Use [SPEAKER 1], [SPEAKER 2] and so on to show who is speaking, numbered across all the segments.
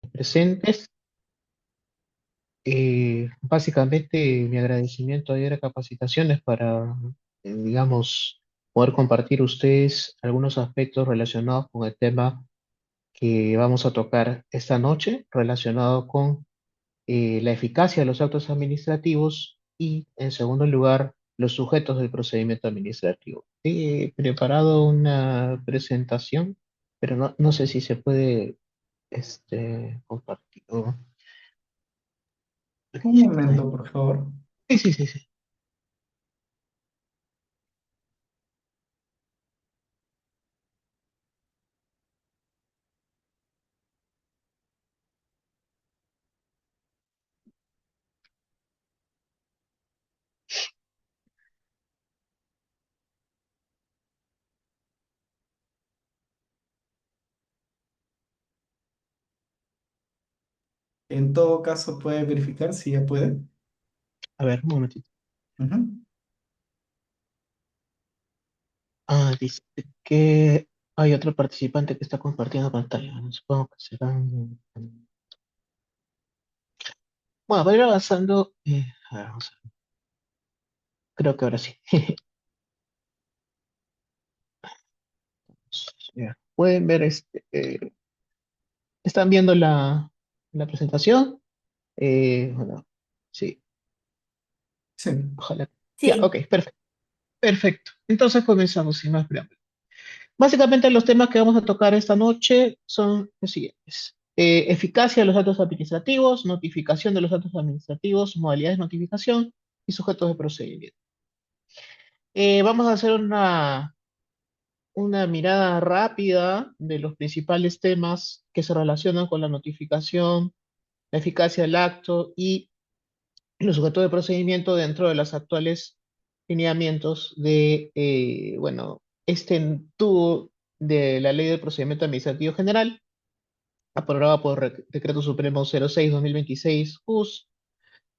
[SPEAKER 1] presentes. Básicamente, mi agradecimiento ayer a capacitaciones para, digamos, poder compartir ustedes algunos aspectos relacionados con el tema que vamos a tocar esta noche, relacionado con la eficacia de los actos administrativos y, en segundo lugar, los sujetos del procedimiento administrativo. He preparado una presentación, pero no sé si se puede compartir. Aquí
[SPEAKER 2] Un
[SPEAKER 1] sí está.
[SPEAKER 2] momento, por favor.
[SPEAKER 1] Sí, sí, sí, sí.
[SPEAKER 2] En todo caso, puede verificar si ya puede.
[SPEAKER 1] A ver, un momentito.
[SPEAKER 2] Ujú.
[SPEAKER 1] Ah, dice que hay otro participante que está compartiendo pantalla. Bueno, supongo que serán. Bueno, para ir avanzando, a ver, vamos a ver. Creo que ahora sí. Ya. Pueden ver están viendo la presentación. Bueno, sí,
[SPEAKER 2] Sí.
[SPEAKER 1] ojalá. Ya,
[SPEAKER 3] Sí,
[SPEAKER 1] ok, perfecto. Perfecto. Entonces comenzamos sin más preámbulo. Básicamente los temas que vamos a tocar esta noche son los siguientes. Eficacia de los datos administrativos, notificación de los datos administrativos, modalidades de notificación y sujetos de procedimiento. Vamos a hacer una mirada rápida de los principales temas que se relacionan con la notificación, la eficacia del acto y los sujetos de procedimiento dentro de los actuales lineamientos de, bueno, tubo de la Ley del Procedimiento Administrativo General, aprobada por Decreto Supremo 06/2026, JUS,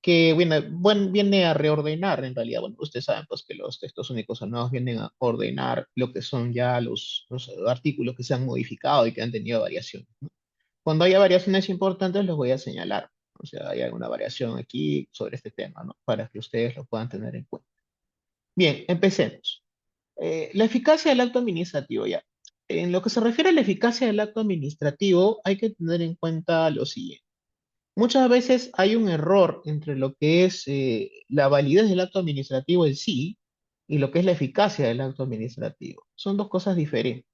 [SPEAKER 1] que viene a reordenar, en realidad, bueno, ustedes saben pues que los textos únicos o nuevos vienen a ordenar lo que son ya los artículos que se han modificado y que han tenido variaciones, ¿no? Cuando haya variaciones importantes, los voy a señalar. O sea, hay alguna variación aquí sobre este tema, ¿no? Para que ustedes lo puedan tener en cuenta. Bien, empecemos. La eficacia del acto administrativo, ya. En lo que se refiere a la eficacia del acto administrativo, hay que tener en cuenta lo siguiente. Muchas veces hay un error entre lo que es la validez del acto administrativo en sí y lo que es la eficacia del acto administrativo. Son dos cosas diferentes.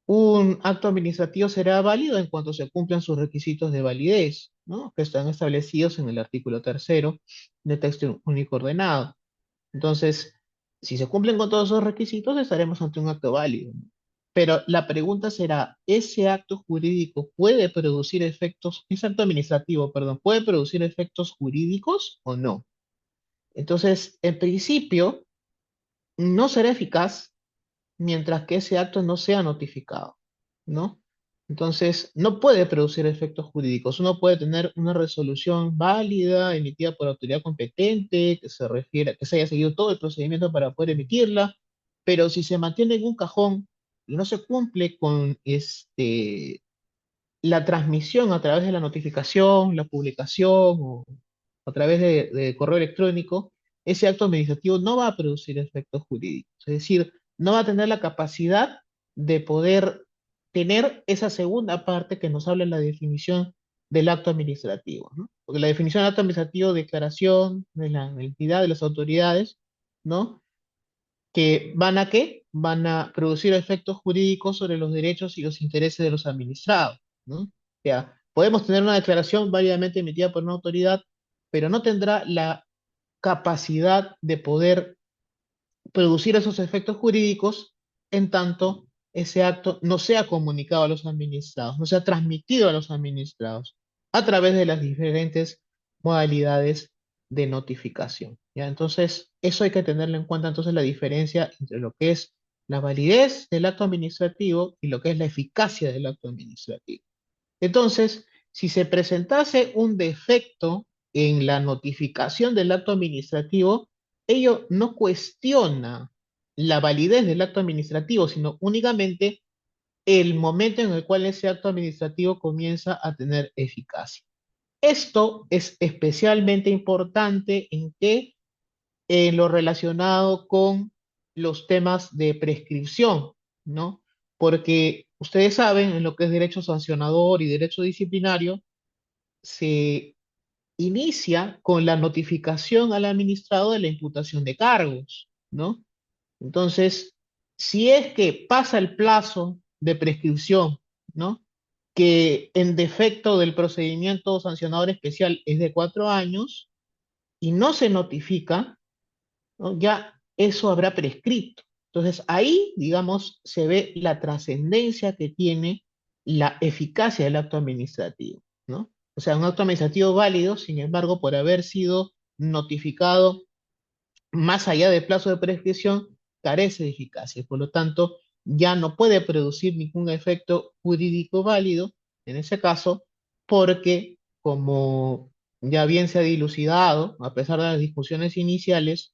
[SPEAKER 1] Un acto administrativo será válido en cuanto se cumplan sus requisitos de validez, ¿no? Que están establecidos en el artículo tercero del texto único ordenado. Entonces, si se cumplen con todos esos requisitos, estaremos ante un acto válido, ¿no? Pero la pregunta será, ¿ese acto jurídico puede producir efectos, ese acto administrativo, perdón, puede producir efectos jurídicos o no? Entonces, en principio, no será eficaz mientras que ese acto no sea notificado, ¿no? Entonces, no puede producir efectos jurídicos. Uno puede tener una resolución válida, emitida por autoridad competente, que se refiere, que se haya seguido todo el procedimiento para poder emitirla, pero si se mantiene en un cajón y no se cumple con la transmisión a través de la notificación, la publicación o a través de correo electrónico, ese acto administrativo no va a producir efectos jurídicos. Es decir, no va a tener la capacidad de poder tener esa segunda parte que nos habla en la definición del acto administrativo, ¿no? Porque la definición del acto administrativo, declaración de la entidad de las autoridades, ¿no? Que van a qué? Van a producir efectos jurídicos sobre los derechos y los intereses de los administrados, ¿no? O sea, podemos tener una declaración válidamente emitida por una autoridad, pero no tendrá la capacidad de poder producir esos efectos jurídicos en tanto ese acto no sea comunicado a los administrados, no sea transmitido a los administrados a través de las diferentes modalidades de notificación. ¿Ya? Entonces, eso hay que tenerlo en cuenta, entonces, la diferencia entre lo que es la validez del acto administrativo y lo que es la eficacia del acto administrativo. Entonces, si se presentase un defecto en la notificación del acto administrativo, ello no cuestiona la validez del acto administrativo, sino únicamente el momento en el cual ese acto administrativo comienza a tener eficacia. Esto es especialmente importante en lo relacionado con los temas de prescripción, ¿no? Porque ustedes saben, en lo que es derecho sancionador y derecho disciplinario, se inicia con la notificación al administrado de la imputación de cargos, ¿no? Entonces, si es que pasa el plazo de prescripción, ¿no? Que en defecto del procedimiento sancionador especial es de 4 años y no se notifica, ¿no? Ya eso habrá prescrito. Entonces, ahí, digamos, se ve la trascendencia que tiene la eficacia del acto administrativo, ¿no? O sea, un acto administrativo válido, sin embargo, por haber sido notificado más allá del plazo de prescripción, carece de eficacia. Por lo tanto, ya no puede producir ningún efecto jurídico válido en ese caso, porque como ya bien se ha dilucidado, a pesar de las discusiones iniciales,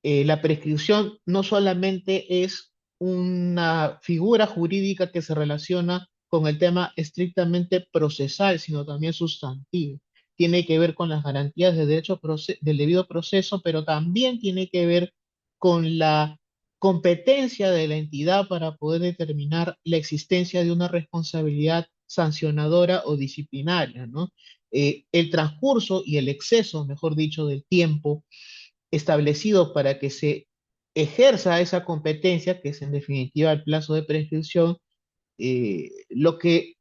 [SPEAKER 1] la prescripción no solamente es una figura jurídica que se relaciona con el tema estrictamente procesal, sino también sustantivo. Tiene que ver con las garantías de derecho del debido proceso, pero también tiene que ver con la competencia de la entidad para poder determinar la existencia de una responsabilidad sancionadora o disciplinaria, ¿no? El transcurso y el exceso, mejor dicho, del tiempo establecido para que se ejerza esa competencia, que es en definitiva el plazo de prescripción, lo que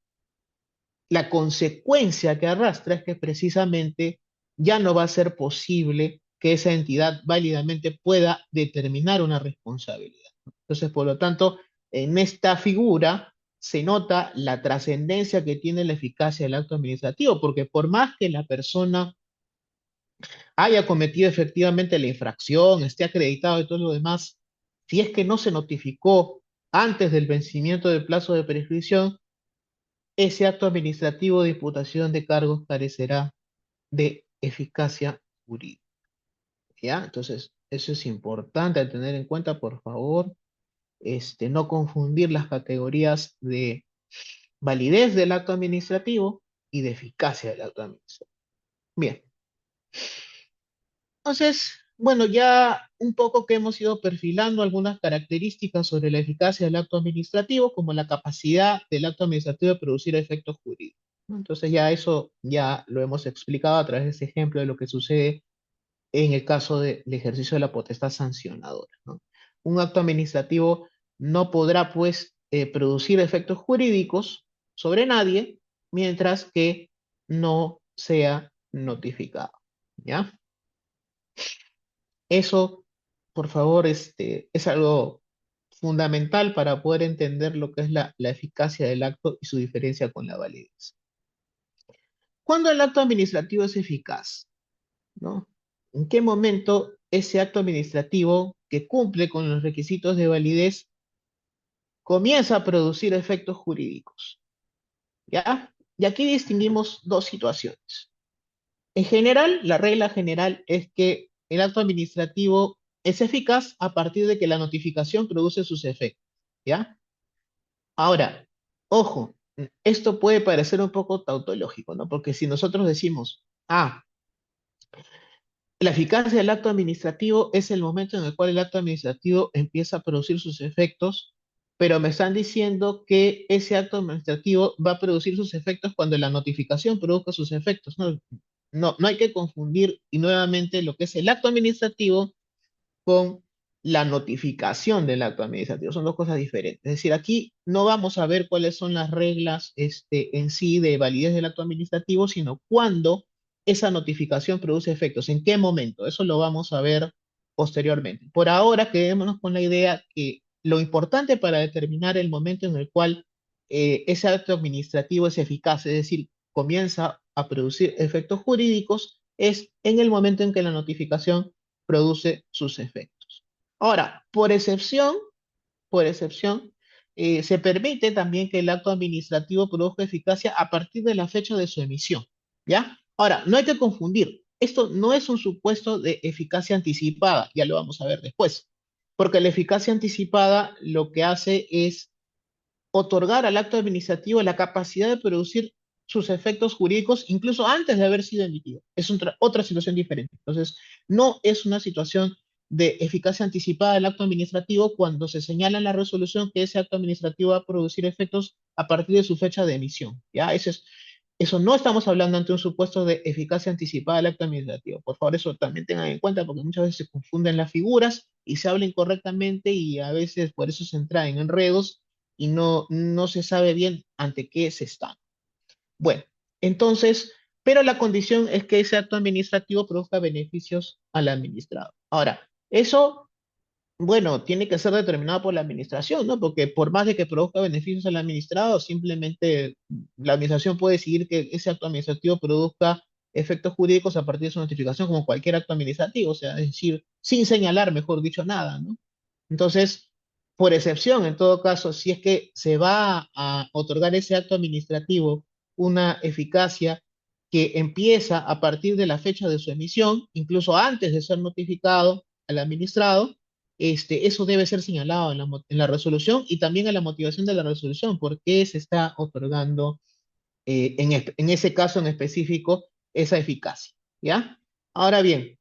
[SPEAKER 1] la consecuencia que arrastra es que precisamente ya no va a ser posible que esa entidad válidamente pueda determinar una responsabilidad. Entonces, por lo tanto, en esta figura se nota la trascendencia que tiene la eficacia del acto administrativo, porque por más que la persona haya cometido efectivamente la infracción, esté acreditado y todo lo demás, si es que no se notificó antes del vencimiento del plazo de prescripción, ese acto administrativo de imputación de cargos carecerá de eficacia jurídica. ¿Ya? Entonces, eso es importante a tener en cuenta, por favor, no confundir las categorías de validez del acto administrativo y de eficacia del acto administrativo. Bien. Entonces, bueno, ya un poco que hemos ido perfilando algunas características sobre la eficacia del acto administrativo, como la capacidad del acto administrativo de producir efectos jurídicos, ¿no? Entonces ya eso ya lo hemos explicado a través de ese ejemplo de lo que sucede en el caso del ejercicio de la potestad sancionadora, ¿no? Un acto administrativo no podrá, pues, producir efectos jurídicos sobre nadie mientras que no sea notificado, ¿ya? Eso, por favor, es algo fundamental para poder entender lo que es la eficacia del acto y su diferencia con la validez. ¿Cuándo el acto administrativo es eficaz? ¿No? ¿En qué momento ese acto administrativo que cumple con los requisitos de validez comienza a producir efectos jurídicos? ¿Ya? Y aquí distinguimos dos situaciones. En general, la regla general es que el acto administrativo es eficaz a partir de que la notificación produce sus efectos, ¿ya? Ahora, ojo, esto puede parecer un poco tautológico, ¿no? Porque si nosotros decimos, la eficacia del acto administrativo es el momento en el cual el acto administrativo empieza a producir sus efectos, pero me están diciendo que ese acto administrativo va a producir sus efectos cuando la notificación produzca sus efectos. No, no hay que confundir y nuevamente lo que es el acto administrativo con la notificación del acto administrativo. Son dos cosas diferentes. Es decir, aquí no vamos a ver cuáles son las reglas en sí de validez del acto administrativo, sino cuándo esa notificación produce efectos, en qué momento. Eso lo vamos a ver posteriormente. Por ahora, quedémonos con la idea que lo importante para determinar el momento en el cual ese acto administrativo es eficaz, es decir, comienza a producir efectos jurídicos, es en el momento en que la notificación produce sus efectos. Ahora, por excepción, se permite también que el acto administrativo produzca eficacia a partir de la fecha de su emisión, ¿ya? Ahora, no hay que confundir, esto no es un supuesto de eficacia anticipada, ya lo vamos a ver después, porque la eficacia anticipada lo que hace es otorgar al acto administrativo la capacidad de producir sus efectos jurídicos incluso antes de haber sido emitido. Es otra situación diferente. Entonces, no es una situación de eficacia anticipada del acto administrativo cuando se señala en la resolución que ese acto administrativo va a producir efectos a partir de su fecha de emisión. ¿Ya? Eso no estamos hablando ante un supuesto de eficacia anticipada del acto administrativo. Por favor, eso también tengan en cuenta porque muchas veces se confunden las figuras y se habla incorrectamente y a veces por eso se entra en enredos y no se sabe bien ante qué se está. Bueno, entonces, pero la condición es que ese acto administrativo produzca beneficios al administrado. Ahora, eso, bueno, tiene que ser determinado por la administración, ¿no? Porque por más de que produzca beneficios al administrado, simplemente la administración puede decidir que ese acto administrativo produzca efectos jurídicos a partir de su notificación, como cualquier acto administrativo, o sea, es decir, sin señalar, mejor dicho, nada, ¿no? Entonces, por excepción, en todo caso, si es que se va a otorgar ese acto administrativo una eficacia que empieza a partir de la fecha de su emisión, incluso antes de ser notificado al administrado, eso debe ser señalado en la resolución y también en la motivación de la resolución, por qué se está otorgando en ese caso en específico esa eficacia, ¿ya? Ahora bien,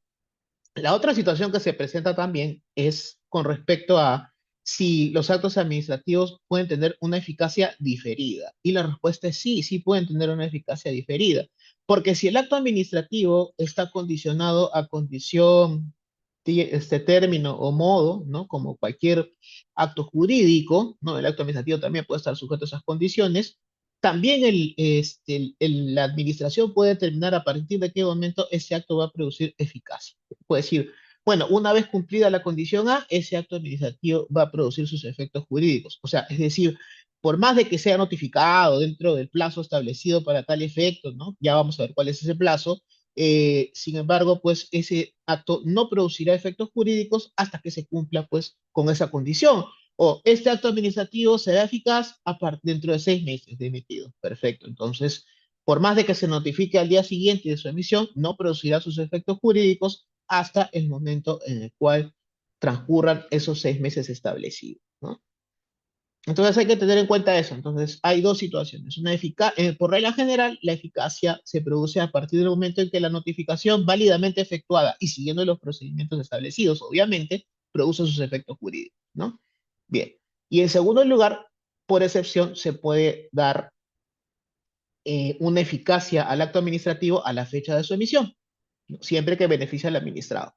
[SPEAKER 1] la otra situación que se presenta también es con respecto a si los actos administrativos pueden tener una eficacia diferida. Y la respuesta es sí, sí pueden tener una eficacia diferida. Porque si el acto administrativo está condicionado a condición, este término o modo, ¿no? Como cualquier acto jurídico, ¿no? El acto administrativo también puede estar sujeto a esas condiciones. También la administración puede determinar a partir de qué momento ese acto va a producir eficacia. Puede decir, bueno, una vez cumplida la condición A, ese acto administrativo va a producir sus efectos jurídicos. O sea, es decir, por más de que sea notificado dentro del plazo establecido para tal efecto, ¿no? Ya vamos a ver cuál es ese plazo. Sin embargo, pues ese acto no producirá efectos jurídicos hasta que se cumpla, pues, con esa condición. O este acto administrativo será eficaz dentro de 6 meses de emitido. Perfecto. Entonces, por más de que se notifique al día siguiente de su emisión, no producirá sus efectos jurídicos hasta el momento en el cual transcurran esos 6 meses establecidos, ¿no? Entonces hay que tener en cuenta eso. Entonces hay dos situaciones. Por regla general, la eficacia se produce a partir del momento en que la notificación válidamente efectuada y siguiendo los procedimientos establecidos, obviamente, produce sus efectos jurídicos, ¿no? Bien. Y en segundo lugar, por excepción, se puede dar una eficacia al acto administrativo a la fecha de su emisión, ¿no? Siempre que beneficie al administrado.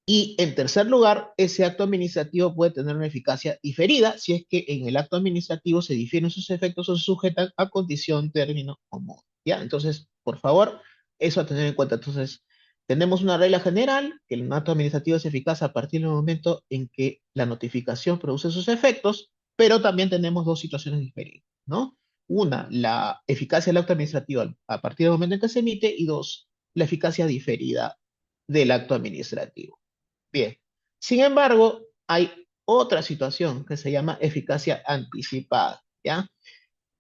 [SPEAKER 1] Y en tercer lugar, ese acto administrativo puede tener una eficacia diferida si es que en el acto administrativo se difieren sus efectos o se sujetan a condición, término o modo. ¿Ya? Entonces, por favor, eso a tener en cuenta. Entonces, tenemos una regla general, que el acto administrativo es eficaz a partir del momento en que la notificación produce sus efectos, pero también tenemos dos situaciones diferentes, ¿no? Una, la eficacia del acto administrativo a partir del momento en que se emite, y dos, la eficacia diferida del acto administrativo. Bien. Sin embargo, hay otra situación que se llama eficacia anticipada, ¿ya?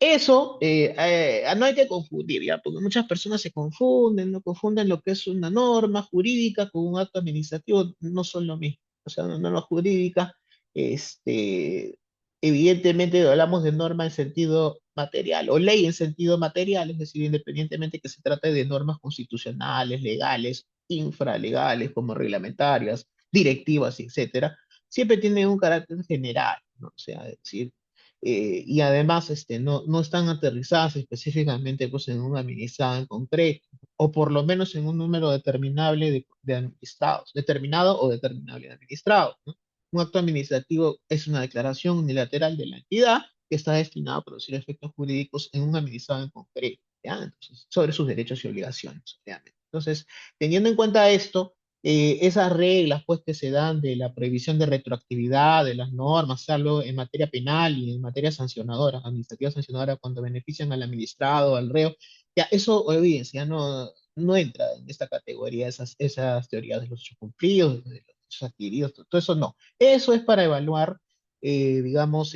[SPEAKER 1] Eso no hay que confundir, ¿ya? Porque muchas personas se confunden, no confunden lo que es una norma jurídica con un acto administrativo, no son lo mismo. O sea, una norma jurídica, este, evidentemente hablamos de norma en sentido material o ley en sentido material, es decir, independientemente que se trate de normas constitucionales, legales, infralegales, como reglamentarias, directivas, etcétera, siempre tienen un carácter general, ¿no? O sea, es decir, y además no están aterrizadas específicamente pues, en un administrado en concreto, o por lo menos en un número determinable de administrados, determinado o determinable de administrados, ¿no? Un acto administrativo es una declaración unilateral de la entidad que está destinada a producir efectos jurídicos en un administrado en concreto, ¿ya? Entonces, sobre sus derechos y obligaciones, obviamente. Entonces, teniendo en cuenta esto, esas reglas pues que se dan de la prohibición de retroactividad de las normas, salvo en materia penal y en materia sancionadora, administrativa sancionadora, cuando benefician al administrado, al reo, ya eso evidencia, no entra en esta categoría, esas teorías de los hechos cumplidos, de los hechos adquiridos, todo eso no. Eso es para evaluar, digamos,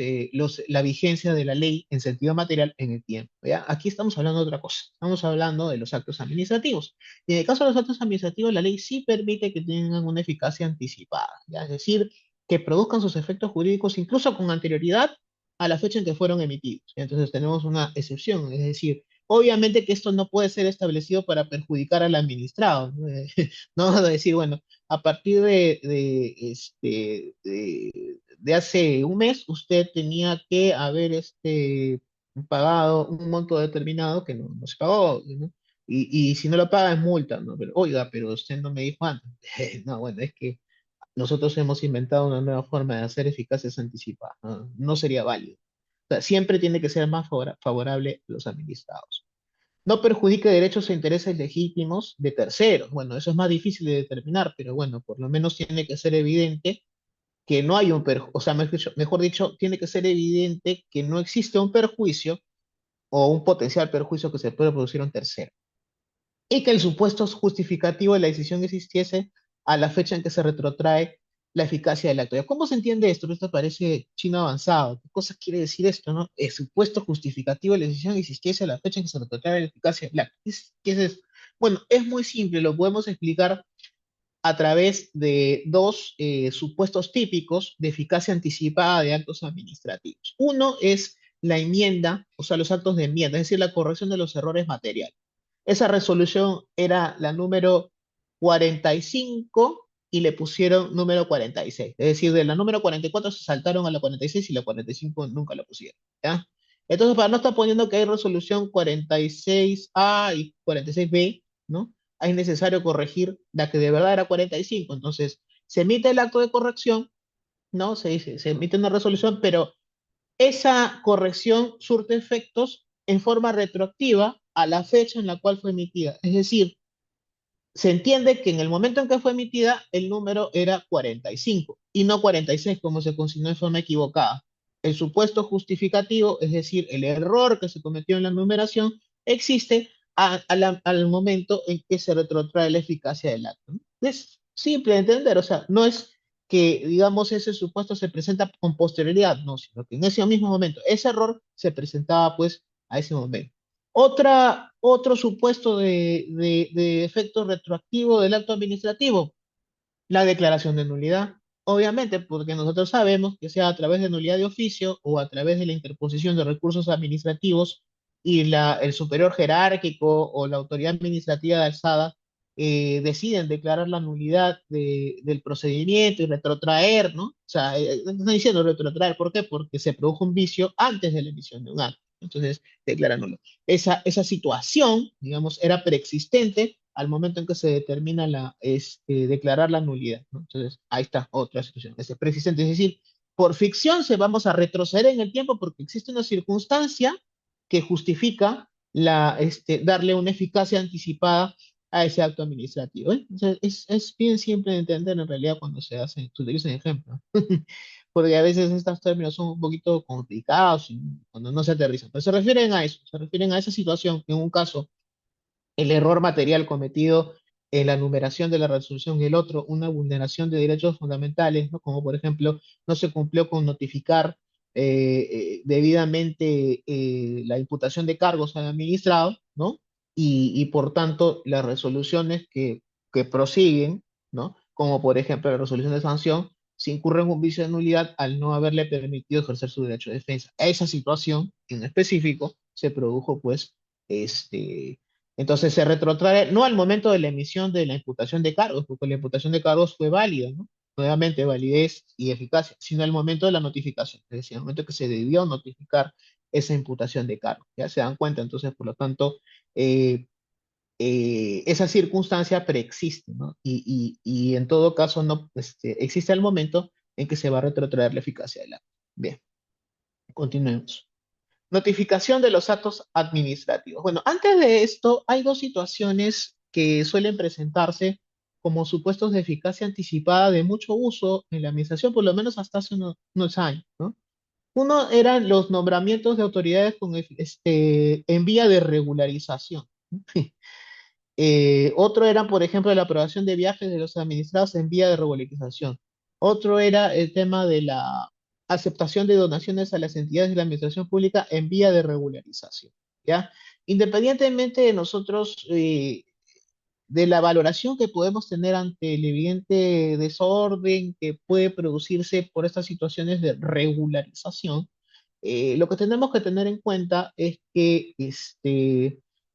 [SPEAKER 1] la vigencia de la ley en sentido material en el tiempo, ¿ya? Aquí estamos hablando de otra cosa, estamos hablando de los actos administrativos. Y en el caso de los actos administrativos, la ley sí permite que tengan una eficacia anticipada, ¿ya? Es decir, que produzcan sus efectos jurídicos incluso con anterioridad a la fecha en que fueron emitidos. Entonces tenemos una excepción, es decir, obviamente que esto no puede ser establecido para perjudicar al administrado, ¿no? No vamos a decir, bueno, a partir de hace un mes usted tenía que haber pagado un monto determinado que no se pagó, ¿no? Y si no lo paga es multa, ¿no? Pero, oiga, pero usted no me dijo antes. No, bueno, es que nosotros hemos inventado una nueva forma de hacer eficacias anticipadas, ¿no? No sería válido. O sea, siempre tiene que ser más favorable a los administrados. No perjudique derechos e intereses legítimos de terceros. Bueno, eso es más difícil de determinar, pero bueno, por lo menos tiene que ser evidente que no hay un perjuicio, o sea, mejor dicho, tiene que ser evidente que no existe un perjuicio o un potencial perjuicio que se puede producir a un tercero y que el supuesto justificativo de la decisión existiese a la fecha en que se retrotrae la eficacia del acto. ¿Ya? ¿Cómo se entiende esto? Esto parece chino avanzado. ¿Qué cosa quiere decir esto, no? El supuesto justificativo de la decisión existiese a la fecha en que se retrotrae la eficacia del acto. ¿Qué es eso? Bueno, es muy simple, lo podemos explicar a través de dos supuestos típicos de eficacia anticipada de actos administrativos. Uno es la enmienda, o sea, los actos de enmienda, es decir, la corrección de los errores materiales. Esa resolución era la número 45 y le pusieron número 46. Es decir, de la número 44 se saltaron a la 46 y la 45 nunca la pusieron. ¿Ya? Entonces, para no estar poniendo que hay resolución 46A y 46B, ¿no? Es necesario corregir la que de verdad era 45. Entonces, se emite el acto de corrección, ¿no? Se dice, se emite una resolución, pero esa corrección surte efectos en forma retroactiva a la fecha en la cual fue emitida. Es decir, se entiende que en el momento en que fue emitida, el número era 45 y no 46 como se consignó en forma equivocada. El supuesto justificativo, es decir, el error que se cometió en la numeración, existe al momento en que se retrotrae la eficacia del acto, ¿no? Es simple de entender, o sea, no es que, digamos, ese supuesto se presenta con posterioridad, no, sino que en ese mismo momento, ese error se presentaba pues a ese momento. Otro supuesto de efecto retroactivo del acto administrativo, la declaración de nulidad. Obviamente, porque nosotros sabemos que sea a través de nulidad de oficio o a través de la interposición de recursos administrativos y el superior jerárquico o la autoridad administrativa de alzada deciden declarar la nulidad del procedimiento y retrotraer, ¿no? O sea, están diciendo retrotraer, ¿por qué? Porque se produjo un vicio antes de la emisión de un acto. Entonces, declara nulo. Esa situación, digamos, era preexistente al momento en que se determina declarar la nulidad, ¿no? Entonces, ahí está otra situación. Es preexistente, es decir, por ficción se vamos a retroceder en el tiempo porque existe una circunstancia que justifica darle una eficacia anticipada a ese acto administrativo, ¿eh? Entonces, es bien simple de entender en realidad cuando se utilizan ejemplos. Porque a veces estos términos son un poquito complicados y cuando no se aterrizan. Pero se refieren a eso, se refieren a esa situación que en un caso el error material cometido en la numeración de la resolución y el otro, una vulneración de derechos fundamentales, ¿no? Como por ejemplo, no se cumplió con notificar debidamente la imputación de cargos al administrado, ¿no? Y por tanto, las resoluciones que prosiguen, ¿no? Como por ejemplo la resolución de sanción, se incurre en un vicio de nulidad al no haberle permitido ejercer su derecho de defensa. Esa situación en específico se produjo, pues, entonces se retrotrae no al momento de la emisión de la imputación de cargos, porque la imputación de cargos fue válida, ¿no? Nuevamente, validez y eficacia, sino al momento de la notificación, es decir, al momento que se debió notificar esa imputación de cargos. Ya se dan cuenta, entonces, por lo tanto, eh, esa circunstancia preexiste, ¿no? Y en todo caso, no, existe el momento en que se va a retrotraer la eficacia del acto. Bien, continuemos. Notificación de los actos administrativos. Bueno, antes de esto, hay dos situaciones que suelen presentarse como supuestos de eficacia anticipada de mucho uso en la administración, por lo menos hasta hace unos años, ¿no? Uno eran los nombramientos de autoridades en vía de regularización. Otro era, por ejemplo, la aprobación de viajes de los administrados en vía de regularización. Otro era el tema de la aceptación de donaciones a las entidades de la administración pública en vía de regularización. ¿Ya? Independientemente de nosotros, de la valoración que podemos tener ante el evidente desorden que puede producirse por estas situaciones de regularización, Lo que tenemos que tener en cuenta es que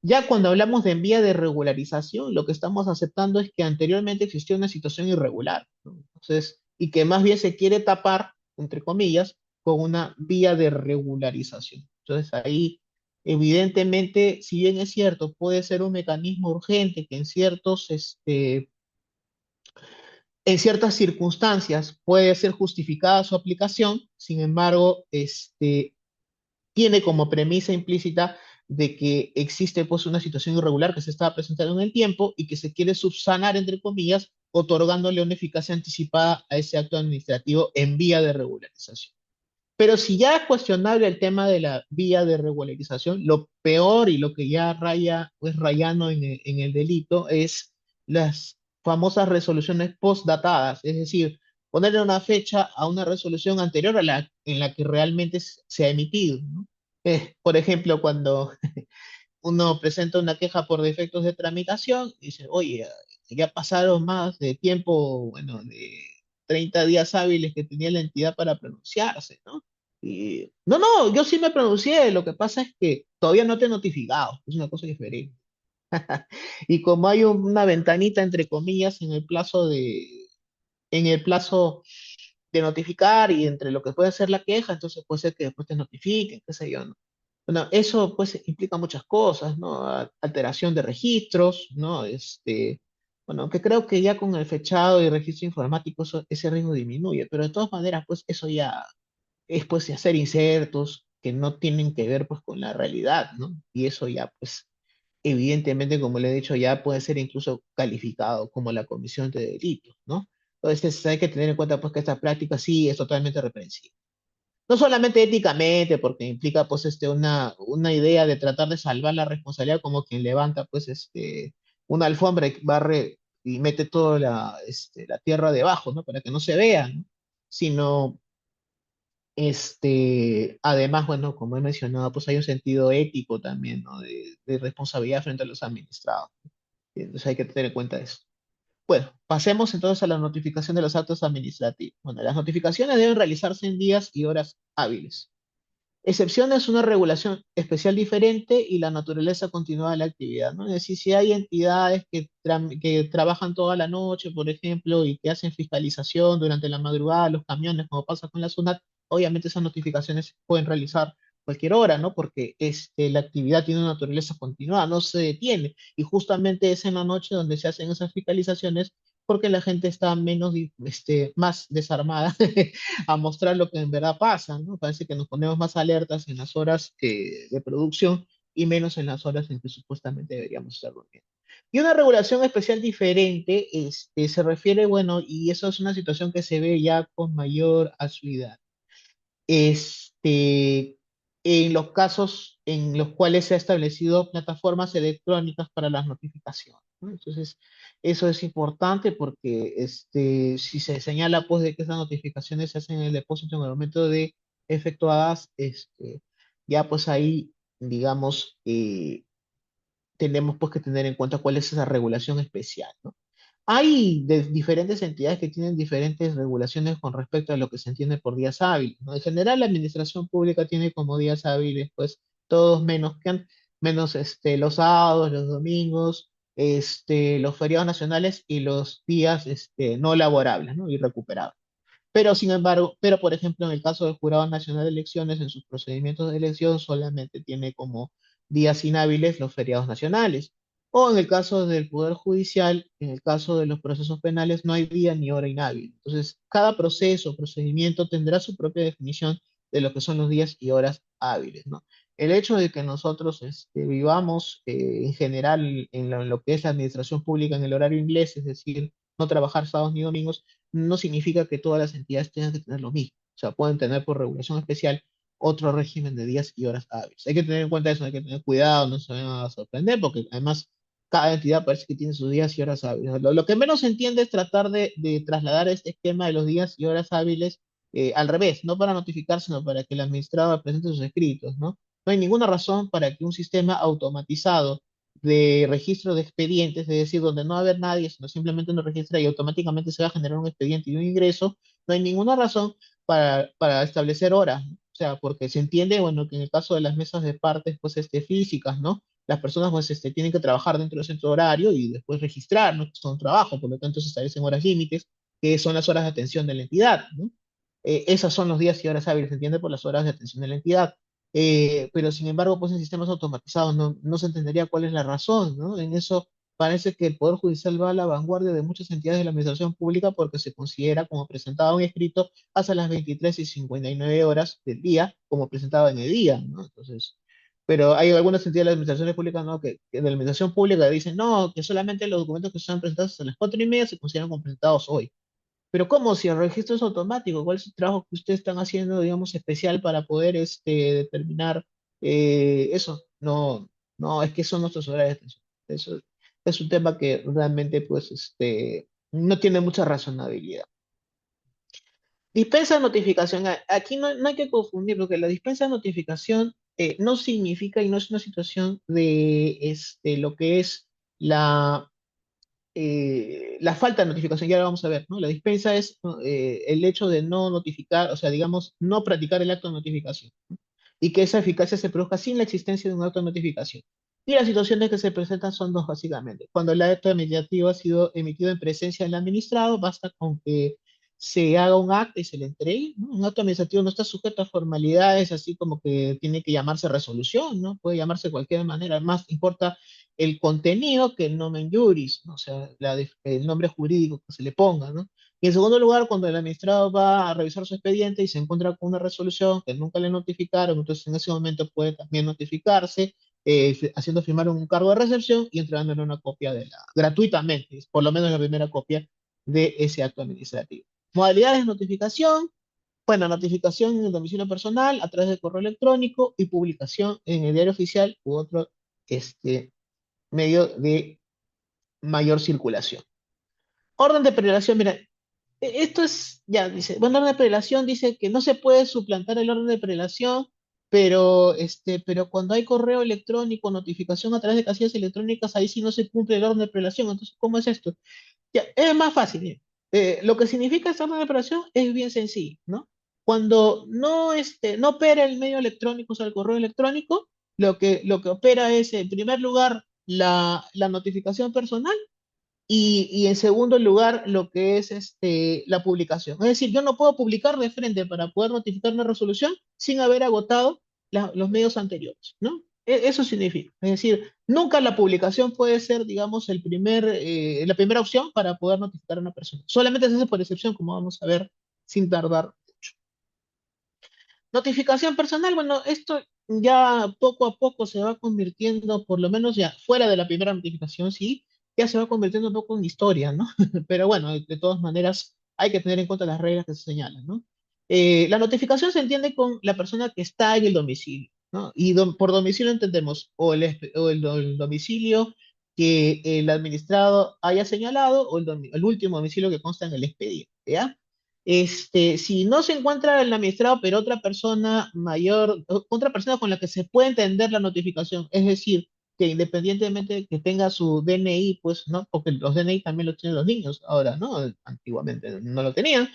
[SPEAKER 1] ya cuando hablamos de en vía de regularización, lo que estamos aceptando es que anteriormente existió una situación irregular, ¿no? Entonces, y que más bien se quiere tapar, entre comillas, con una vía de regularización. Entonces, ahí, evidentemente, si bien es cierto, puede ser un mecanismo urgente que en ciertas circunstancias puede ser justificada su aplicación. Sin embargo, tiene como premisa implícita de que existe pues una situación irregular que se está presentando en el tiempo y que se quiere subsanar, entre comillas, otorgándole una eficacia anticipada a ese acto administrativo en vía de regularización. Pero si ya es cuestionable el tema de la vía de regularización, lo peor y lo que ya raya, pues rayano en el delito es las famosas resoluciones postdatadas, es decir, ponerle una fecha a una resolución anterior a la en la que realmente se ha emitido, ¿no? Por ejemplo, cuando uno presenta una queja por defectos de tramitación, y dice, oye, ya pasaron más de tiempo, bueno, de 30 días hábiles que tenía la entidad para pronunciarse, ¿no? Y, no, no, yo sí me pronuncié, lo que pasa es que todavía no te he notificado, es una cosa diferente. Y como hay una ventanita, entre comillas, en el plazo de notificar y entre lo que puede ser la queja, entonces puede ser que después te notifiquen, qué sé yo, ¿no? Bueno, eso pues implica muchas cosas, ¿no? Alteración de registros, ¿no? Bueno, que creo que ya con el fechado y registro informático ese riesgo disminuye, pero de todas maneras, pues eso ya es pues de hacer insertos que no tienen que ver pues con la realidad, ¿no? Y eso ya pues evidentemente, como le he dicho, ya puede ser incluso calificado como la comisión de delitos, ¿no? Entonces hay que tener en cuenta pues que esta práctica sí es totalmente reprensible. No solamente éticamente, porque implica pues una idea de tratar de salvar la responsabilidad como quien levanta pues una alfombra y barre y mete toda la tierra debajo, ¿no? Para que no se vea, ¿no? Sino, además, bueno, como he mencionado, pues hay un sentido ético también, ¿no? De responsabilidad frente a los administrados. Entonces hay que tener en cuenta eso. Bueno, pasemos entonces a la notificación de los actos administrativos. Bueno, las notificaciones deben realizarse en días y horas hábiles. Excepción es una regulación especial diferente y la naturaleza continua de la actividad, ¿no? Es decir, si hay entidades que trabajan toda la noche, por ejemplo, y que hacen fiscalización durante la madrugada, los camiones, como pasa con la SUNAT, obviamente esas notificaciones se pueden realizar cualquier hora, ¿no? Porque la actividad tiene una naturaleza continua, no se detiene. Y justamente es en la noche donde se hacen esas fiscalizaciones porque la gente está más desarmada a mostrar lo que en verdad pasa, ¿no? Parece que nos ponemos más alertas en las horas de producción y menos en las horas en que supuestamente deberíamos estar durmiendo. Y una regulación especial diferente se refiere, bueno, y eso es una situación que se ve ya con mayor asiduidad este, en los casos en los cuales se ha establecido plataformas electrónicas para las notificaciones, ¿no? Entonces, eso es importante porque si se señala pues de que esas notificaciones se hacen en el depósito en el momento de efectuadas, ya pues ahí, digamos, tenemos pues que tener en cuenta cuál es esa regulación especial, ¿no? Hay diferentes entidades que tienen diferentes regulaciones con respecto a lo que se entiende por días hábiles, ¿no? En general, la administración pública tiene como días hábiles, pues, todos menos los sábados, los domingos, los feriados nacionales y los días no laborables, ¿no? Irrecuperables. Pero, sin embargo, pero por ejemplo, en el caso del Jurado Nacional de Elecciones, en sus procedimientos de elección solamente tiene como días inhábiles los feriados nacionales. O en el caso del Poder Judicial, en el caso de los procesos penales, no hay día ni hora inhábil. Entonces, cada proceso o procedimiento tendrá su propia definición de lo que son los días y horas hábiles, ¿no? El hecho de que nosotros vivamos en general en lo que es la administración pública en el horario inglés, es decir, no trabajar sábados ni domingos, no significa que todas las entidades tengan que tener lo mismo. O sea, pueden tener por regulación especial otro régimen de días y horas hábiles. Hay que tener en cuenta eso, hay que tener cuidado, no se vayan a sorprender, porque además cada entidad parece que tiene sus días y horas hábiles. Lo que menos se entiende es tratar de trasladar este esquema de los días y horas hábiles al revés, no para notificar, sino para que el administrador presente sus escritos, ¿no? No hay ninguna razón para que un sistema automatizado de registro de expedientes, es decir, donde no va a haber nadie, sino simplemente uno registra y automáticamente se va a generar un expediente y un ingreso, no hay ninguna razón para establecer horas. O sea, porque se entiende, bueno, que en el caso de las mesas de partes, pues, físicas, ¿no? Las personas, pues, tienen que trabajar dentro del centro horario y después registrar, ¿no? Que son trabajo, por lo tanto, se establecen horas límites, que son las horas de atención de la entidad, ¿no? Esas son los días y horas hábiles, se entiende por las horas de atención de la entidad. Pero sin embargo, pues en sistemas automatizados no se entendería cuál es la razón, ¿no? En eso parece que el Poder Judicial va a la vanguardia de muchas entidades de la administración pública porque se considera como presentado un escrito hasta las 23:59 del día, como presentado en el día, ¿no? Entonces, pero hay algunas entidades de las administraciones públicas, ¿no? Que de la administración pública dicen, no, que solamente los documentos que están presentados hasta las 4:30 se consideran como presentados hoy. Pero ¿cómo? Si el registro es automático, ¿cuál es el trabajo que ustedes están haciendo, digamos, especial para poder determinar eso? No, no, es que son nuestros horarios de atención. Eso es un tema que realmente, pues, no tiene mucha razonabilidad. Dispensa de notificación. Aquí no hay que confundir, porque la dispensa de notificación no significa y no es una situación de lo que es la falta de notificación, ya lo vamos a ver, ¿no? La dispensa es, ¿no? El hecho de no notificar, o sea, digamos, no practicar el acto de notificación, ¿no? Y que esa eficacia se produzca sin la existencia de un acto de notificación. Y las situaciones que se presentan son dos, básicamente. Cuando el acto administrativo ha sido emitido en presencia del administrado, basta con que se haga un acto y se le entregue, ¿no? Un acto administrativo no está sujeto a formalidades, así como que tiene que llamarse resolución, ¿no? Puede llamarse de cualquier manera. Además, importa el contenido que el nomen juris, ¿no? O sea, el nombre jurídico que se le ponga, ¿no? Y en segundo lugar, cuando el administrado va a revisar su expediente y se encuentra con una resolución que nunca le notificaron, entonces en ese momento puede también notificarse, haciendo firmar un cargo de recepción y entregándole una copia gratuitamente, por lo menos la primera copia de ese acto administrativo. Modalidades de notificación, bueno, notificación en el domicilio personal a través de correo electrónico y publicación en el diario oficial u otro este, medio de mayor circulación. Orden de prelación, mira, esto es, ya dice, bueno, orden de prelación dice que no se puede suplantar el orden de prelación, pero cuando hay correo electrónico, notificación a través de casillas electrónicas, ahí sí no se cumple el orden de prelación. Entonces, ¿cómo es esto? Ya, es más fácil. Mira. Lo que significa esta orden de prelación es bien sencillo, ¿no? Cuando no opera el medio electrónico, o sea, el correo electrónico, lo que opera es, en primer lugar, la notificación personal y en segundo lugar, lo que es la publicación. Es decir, yo no puedo publicar de frente para poder notificar una resolución sin haber agotado los medios anteriores, ¿no? Eso significa. Es decir, nunca la publicación puede ser, digamos, la primera opción para poder notificar a una persona. Solamente se hace por excepción, como vamos a ver, sin tardar mucho. Notificación personal, bueno, esto ya poco a poco se va convirtiendo, por lo menos ya fuera de la primera notificación, sí, ya se va convirtiendo un poco en historia, ¿no? Pero bueno, de todas maneras hay que tener en cuenta las reglas que se señalan, ¿no? La notificación se entiende con la persona que está en el domicilio, ¿no? Y por domicilio entendemos o el domicilio que el administrado haya señalado o el último domicilio que consta en el expediente, ¿ya? Si no se encuentra el administrado, pero otra persona mayor, otra persona con la que se puede entender la notificación, es decir, que independientemente de que tenga su DNI, pues, ¿no? Porque los DNI también los tienen los niños ahora, ¿no? Antiguamente no lo tenían,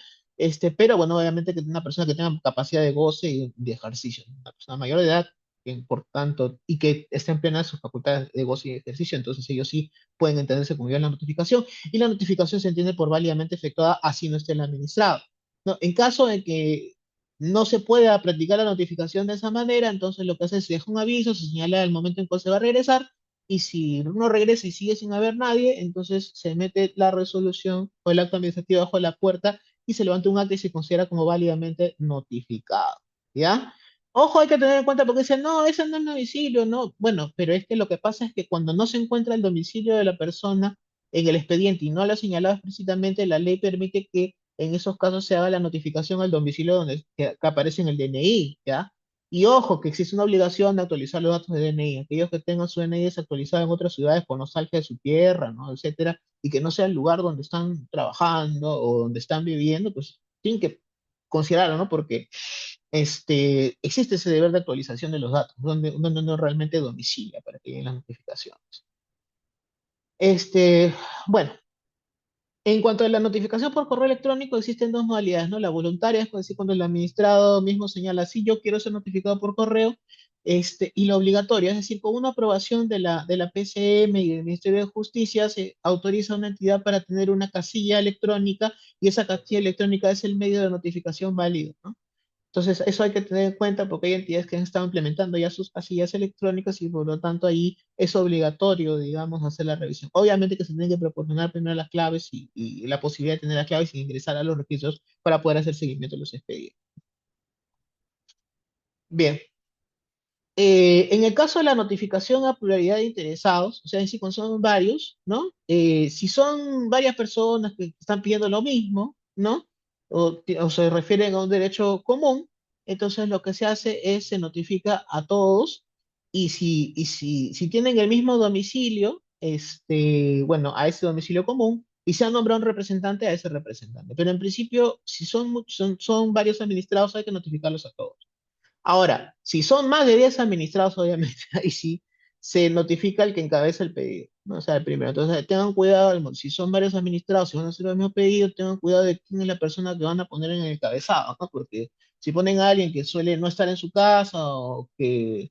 [SPEAKER 1] pero bueno, obviamente que una persona que tenga capacidad de goce y de ejercicio, una persona mayor de edad, que por tanto, y que esté en plena sus facultades de goce y ejercicio, entonces ellos sí pueden entenderse como ya la notificación, y la notificación se entiende por válidamente efectuada así no esté el administrado. ¿No? En caso de que no se pueda practicar la notificación de esa manera, entonces lo que hace es se deja un aviso, se señala el momento en que se va a regresar, y si uno regresa y sigue sin haber nadie, entonces se mete la resolución o el acto administrativo bajo la puerta y se levanta un acta y se considera como válidamente notificado. ¿Ya? Ojo, hay que tener en cuenta porque dicen, no, ese no es domicilio, no. Bueno, pero es que lo que pasa es que cuando no se encuentra el domicilio de la persona en el expediente y no lo ha señalado explícitamente, la ley permite que en esos casos se haga la notificación al domicilio que aparece en el DNI, ¿ya? Y ojo, que existe una obligación de actualizar los datos de DNI. Aquellos que tengan su DNI desactualizado en otras ciudades por nostalgia de su tierra, ¿no? Etcétera, y que no sea el lugar donde están trabajando o donde están viviendo, pues tienen que considerarlo, ¿no? Porque existe ese deber de actualización de los datos, donde no realmente domicilia para que lleguen las notificaciones. Bueno, En cuanto a la notificación por correo electrónico, existen dos modalidades, ¿no? La voluntaria, es decir, cuando el administrado mismo señala, sí, yo quiero ser notificado por correo, y la obligatoria, es decir, con una aprobación de la PCM y del Ministerio de Justicia, se autoriza a una entidad para tener una casilla electrónica y esa casilla electrónica es el medio de notificación válido, ¿no? Entonces, eso hay que tener en cuenta porque hay entidades que han estado implementando ya sus casillas electrónicas y por lo tanto ahí es obligatorio, digamos, hacer la revisión. Obviamente que se tienen que proporcionar primero las claves y la posibilidad de tener las claves sin ingresar a los registros para poder hacer seguimiento de los expedientes. Bien, en el caso de la notificación a pluralidad de interesados, o sea, si son varios, ¿no? Si son varias personas que están pidiendo lo mismo, ¿no? O se refieren a un derecho común, entonces lo que se hace es se notifica a todos y si tienen el mismo domicilio, bueno, a ese domicilio común y se ha nombrado un representante a ese representante. Pero en principio, si son varios administrados, hay que notificarlos a todos. Ahora, si son más de 10 administrados, obviamente, ahí sí se notifica el que encabeza el pedido, ¿no? O sea, el primero. Entonces, tengan cuidado, si son varios administrados, si van a hacer el mismo pedido, tengan cuidado de quién es la persona que van a poner en el encabezado, ¿no? Porque si ponen a alguien que suele no estar en su casa o que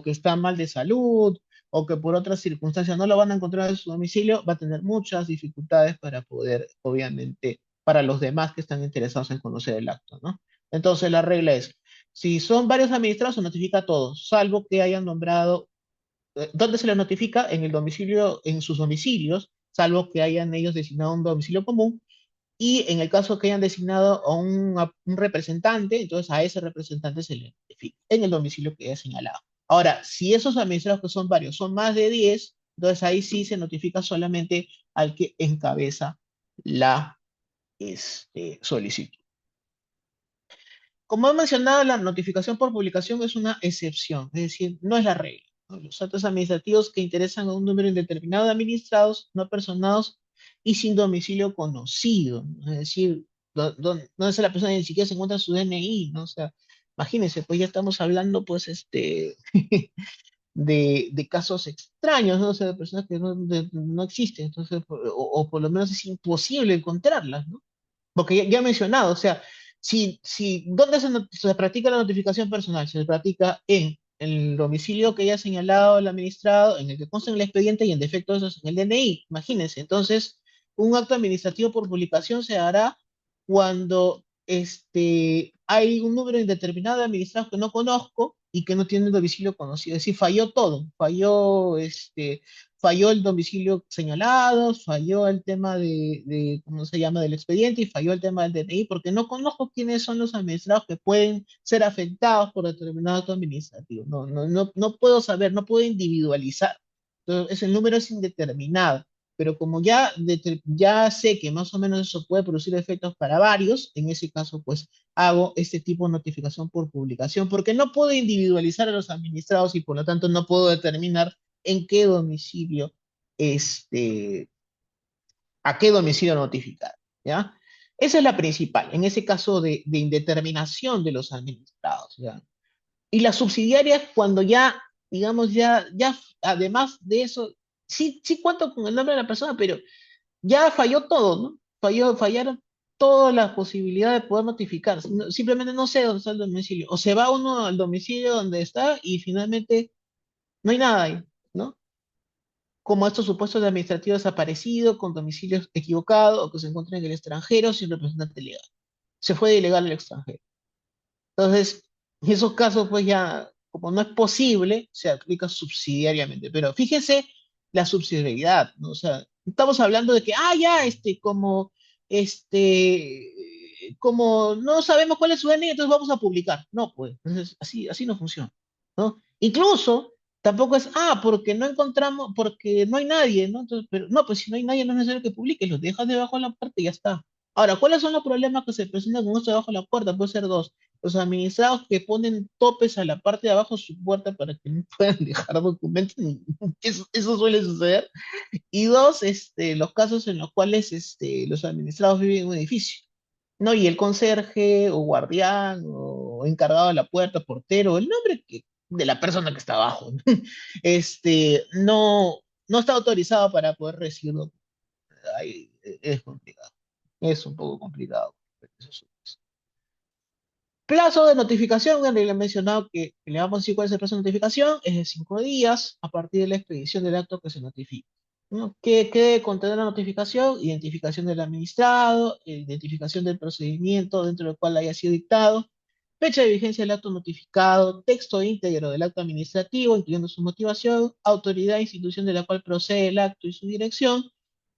[SPEAKER 1] está mal de salud o que por otras circunstancias no lo van a encontrar en su domicilio, va a tener muchas dificultades para poder, obviamente, para los demás que están interesados en conocer el acto, ¿no? Entonces, la regla es si son varios administrados, se notifica a todos, salvo que hayan nombrado, ¿dónde se les notifica? En el domicilio, en sus domicilios, salvo que hayan ellos designado un domicilio común, y en el caso que hayan designado a un representante, entonces a ese representante se le notifica en el domicilio que haya señalado. Ahora, si esos administrados que son varios son más de 10, entonces ahí sí se notifica solamente al que encabeza la solicitud. Como he mencionado, la notificación por publicación es una excepción, es decir, no es la regla, ¿no? Los actos administrativos que interesan a un número indeterminado de administrados, no personados y sin domicilio conocido, ¿no? Es decir, donde la persona ni siquiera se encuentra su DNI, ¿no? O sea, imagínense, pues ya estamos hablando, pues, de casos extraños, ¿no? O sea, de personas que no existen, entonces, o por lo menos es imposible encontrarlas, ¿no? Porque ya he mencionado, o sea, ¿dónde se practica la notificación personal? Se practica en el domicilio que haya señalado el administrado, en el que consta en el expediente y en defecto de eso es en el DNI. Imagínense, entonces, un acto administrativo por publicación se hará cuando hay un número indeterminado de administrados que no conozco y que no tienen domicilio conocido. Es decir, falló todo, falló el domicilio señalado, falló el tema ¿cómo se llama?, del expediente y falló el tema del DNI, porque no conozco quiénes son los administrados que pueden ser afectados por determinado acto administrativo. No puedo saber, no puedo individualizar. Entonces, el número es indeterminado. Pero como ya sé que más o menos eso puede producir efectos para varios, en ese caso, pues hago este tipo de notificación por publicación, porque no puedo individualizar a los administrados y por lo tanto no puedo determinar en qué domicilio, este, a qué domicilio notificar, ¿ya? Esa es la principal, en ese caso de indeterminación de los administrados, ¿ya? Y la subsidiaria es cuando ya, digamos, ya, además de eso, sí cuento con el nombre de la persona, pero ya falló todo, ¿no? Fallaron todas las posibilidades de poder notificar. Simplemente no sé dónde está el domicilio. O se va uno al domicilio donde está y finalmente no hay nada ahí, ¿no? Como estos supuestos de administrativo desaparecido, con domicilios equivocados o que se encuentran en el extranjero sin representante legal. Se fue de ilegal al extranjero. Entonces, en esos casos, pues ya, como no es posible, se aplica subsidiariamente. Pero fíjese la subsidiariedad, ¿no? O sea, estamos hablando de que, ya, como no sabemos cuál es su DNI, entonces vamos a publicar. No, pues, entonces, así no funciona, ¿no? Incluso, tampoco es, porque no encontramos, porque no hay nadie, ¿no? Entonces, pero, no, pues si no hay nadie, no es necesario que publiques, los dejas debajo de la puerta y ya está. Ahora, ¿cuáles son los problemas que se presentan con esto debajo de la puerta? Puede ser dos: los administrados que ponen topes a la parte de abajo de su puerta para que no puedan dejar documentos, eso suele suceder. Y dos, los casos en los cuales los administrados viven en un edificio, ¿no? Y el conserje o guardián o encargado de la puerta, portero, el nombre de la persona que está abajo, ¿no? No está autorizado para poder recibir documentos. es complicado. Es un poco complicado. Plazo de notificación, bueno, le he mencionado que le vamos a decir cuál es el plazo de notificación, es de 5 días a partir de la expedición del acto que se notifica. ¿No? ¿Qué debe contener la notificación? Identificación del administrado, identificación del procedimiento dentro del cual haya sido dictado, fecha de vigencia del acto notificado, texto íntegro del acto administrativo, incluyendo su motivación, autoridad e institución de la cual procede el acto y su dirección,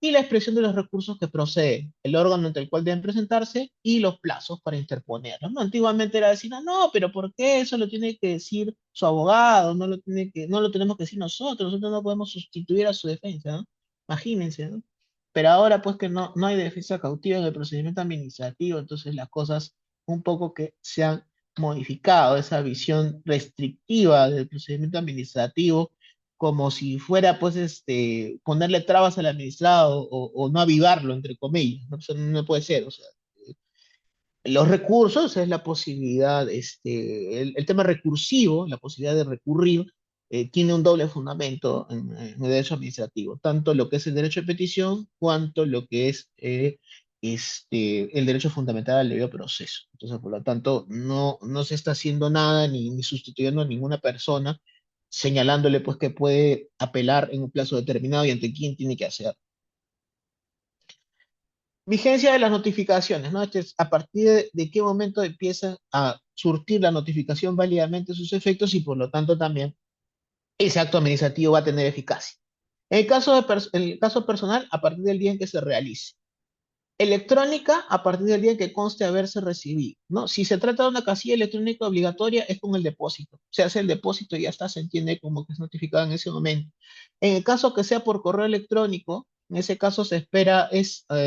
[SPEAKER 1] y la expresión de los recursos que proceden, el órgano ante el cual deben presentarse y los plazos para interponerlos, ¿no? Antiguamente era decir, no, pero ¿por qué eso lo tiene que decir su abogado? No lo tenemos que decir nosotros no podemos sustituir a su defensa, ¿no? Imagínense, ¿no? Pero ahora pues que no hay defensa cautiva en el procedimiento administrativo, entonces las cosas un poco que se han modificado, esa visión restrictiva del procedimiento administrativo como si fuera, pues, ponerle trabas al administrado o no avivarlo, entre comillas, ¿no? Eso no puede ser, o sea, los recursos es la posibilidad, el tema recursivo, la posibilidad de recurrir, tiene un doble fundamento en el derecho administrativo, tanto lo que es el derecho de petición, cuanto lo que es el derecho fundamental al debido proceso. Entonces, por lo tanto, no se está haciendo nada ni sustituyendo a ninguna persona, señalándole pues que puede apelar en un plazo determinado y ante quién tiene que hacer. Vigencia de las notificaciones, ¿no? A partir de qué momento empieza a surtir la notificación válidamente sus efectos y por lo tanto también ese acto administrativo va a tener eficacia. En el caso personal, a partir del día en que se realice. Electrónica, a partir del día en que conste haberse recibido, ¿no? Si se trata de una casilla electrónica obligatoria, es con el depósito. Se hace el depósito y ya está, se entiende como que es notificado en ese momento. En el caso que sea por correo electrónico, en ese caso se espera,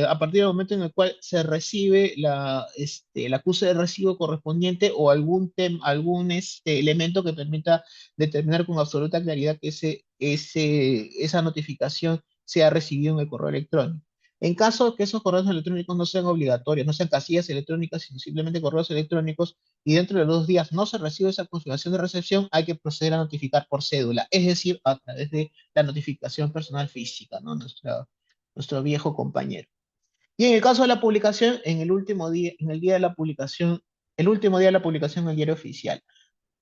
[SPEAKER 1] a partir del momento en el cual se recibe el acuse de recibo correspondiente o algún elemento que permita determinar con absoluta claridad que esa notificación sea recibida en el correo electrónico. En caso de que esos correos electrónicos no sean obligatorios, no sean casillas electrónicas, sino simplemente correos electrónicos, y dentro de 2 días no se recibe esa confirmación de recepción, hay que proceder a notificar por cédula, es decir, a través de la notificación personal física, ¿no? Nuestro viejo compañero. Y en el caso de la publicación, en el último día, en el día de la publicación, el último día de la publicación en el diario oficial.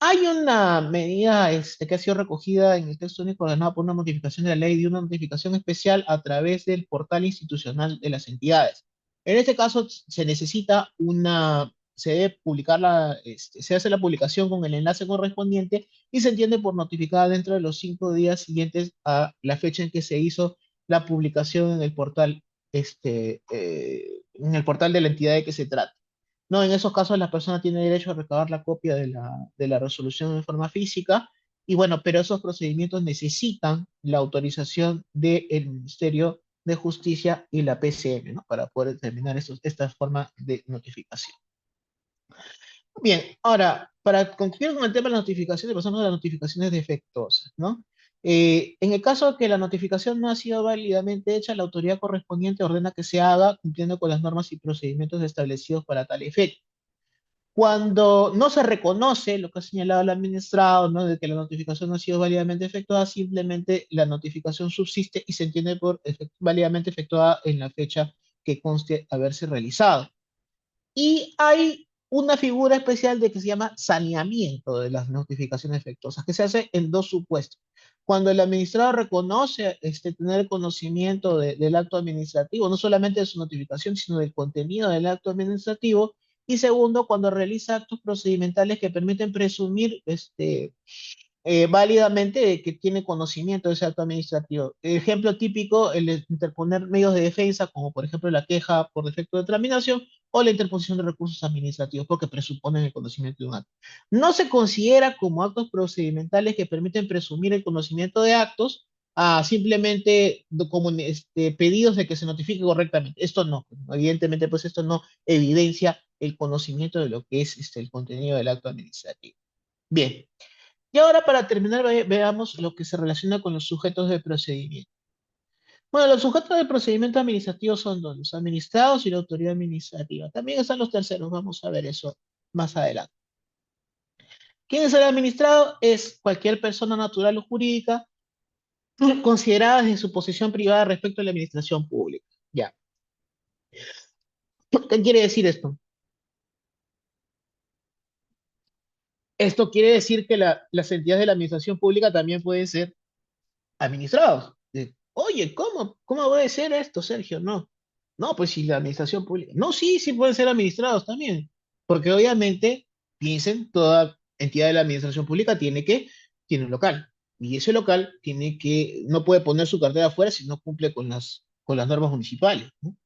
[SPEAKER 1] Hay una medida que ha sido recogida en el texto único ordenado por una modificación de la ley de una notificación especial a través del portal institucional de las entidades. En este caso se debe publicar se hace la publicación con el enlace correspondiente y se entiende por notificada dentro de los 5 días siguientes a la fecha en que se hizo la publicación en el portal de la entidad de que se trata. No, en esos casos la persona tiene derecho a recabar la copia de la resolución en forma física y bueno, pero esos procedimientos necesitan la autorización del Ministerio de Justicia y la PCM, ¿no? Para poder determinar esta forma de notificación. Bien, ahora, para concluir con el tema de las notificaciones, pasamos a las notificaciones defectuosas, ¿no? En el caso de que la notificación no ha sido válidamente hecha, la autoridad correspondiente ordena que se haga cumpliendo con las normas y procedimientos establecidos para tal efecto. Cuando no se reconoce lo que ha señalado el administrado, ¿no? De que la notificación no ha sido válidamente efectuada, simplemente la notificación subsiste y se entiende por válidamente efectuada en la fecha que conste haberse realizado. Y hay una figura especial de que se llama saneamiento de las notificaciones efectuosas, que se hace en dos supuestos. Cuando el administrado reconoce tener conocimiento del acto administrativo, no solamente de su notificación, sino del contenido del acto administrativo. Y segundo, cuando realiza actos procedimentales que permiten presumir válidamente de que tiene conocimiento de ese acto administrativo. El ejemplo típico, el de interponer medios de defensa, como por ejemplo la queja por defecto de tramitación o la interposición de recursos administrativos, porque presuponen el conocimiento de un acto. No se considera como actos procedimentales que permiten presumir el conocimiento de actos a simplemente como pedidos de que se notifique correctamente. Esto no, evidentemente, pues esto no evidencia el conocimiento de lo que es el contenido del acto administrativo. Bien, y ahora para terminar veamos lo que se relaciona con los sujetos de procedimiento. Bueno, los sujetos de procedimiento administrativo son dos, los administrados y la autoridad administrativa. También están los terceros, vamos a ver eso más adelante. ¿Quién es el administrado? Es cualquier persona natural o jurídica considerada desde su posición privada respecto a la administración pública. Ya. ¿Qué quiere decir esto? Esto quiere decir que las entidades de la administración pública también pueden ser administrados. Oye, ¿cómo puede ser esto, Sergio? No, no, pues si la administración pública. No, sí, sí pueden ser administrados también. Porque obviamente, piensen, toda entidad de la administración pública tiene un local. Y ese local no puede poner su cartera afuera si no cumple con las normas municipales, ¿no?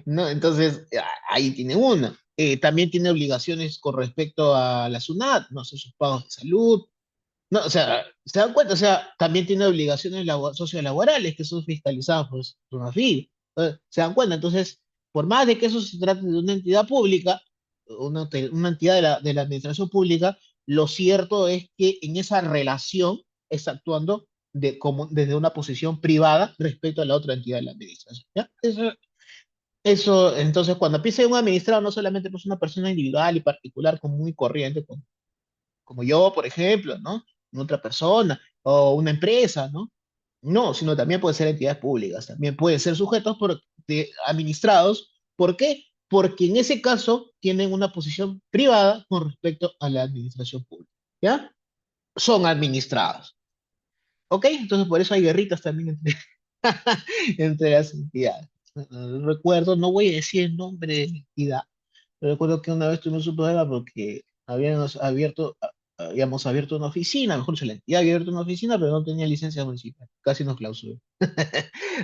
[SPEAKER 1] ¿No? Entonces, ahí tiene una. También tiene obligaciones con respecto a la SUNAT, no sé, sus pagos de salud, no, o sea, ¿se dan cuenta? O sea, también tiene obligaciones sociolaborales que son fiscalizadas por SUNAFIL. ¿Se dan cuenta? Entonces, por más de que eso se trate de una entidad pública, una entidad de la administración pública, lo cierto es que en esa relación está actuando desde una posición privada respecto a la otra entidad de la administración. ¿Ya? Entonces, cuando piensa en un administrado, no solamente pues una persona individual y particular, común y corriente, como yo, por ejemplo, ¿no? Otra persona o una empresa, ¿no? No, sino también puede ser entidades públicas, también pueden ser sujetos administrados. ¿Por qué? Porque en ese caso tienen una posición privada con respecto a la administración pública, ¿ya? Son administrados, ¿ok? Entonces por eso hay guerritas también entre, entre las entidades. Recuerdo, no voy a decir el nombre de la entidad, pero recuerdo que una vez tuvimos un problema porque habíamos abierto una oficina, mejor dicho, la entidad había abierto una oficina, pero no tenía licencia municipal. Casi nos clausuró.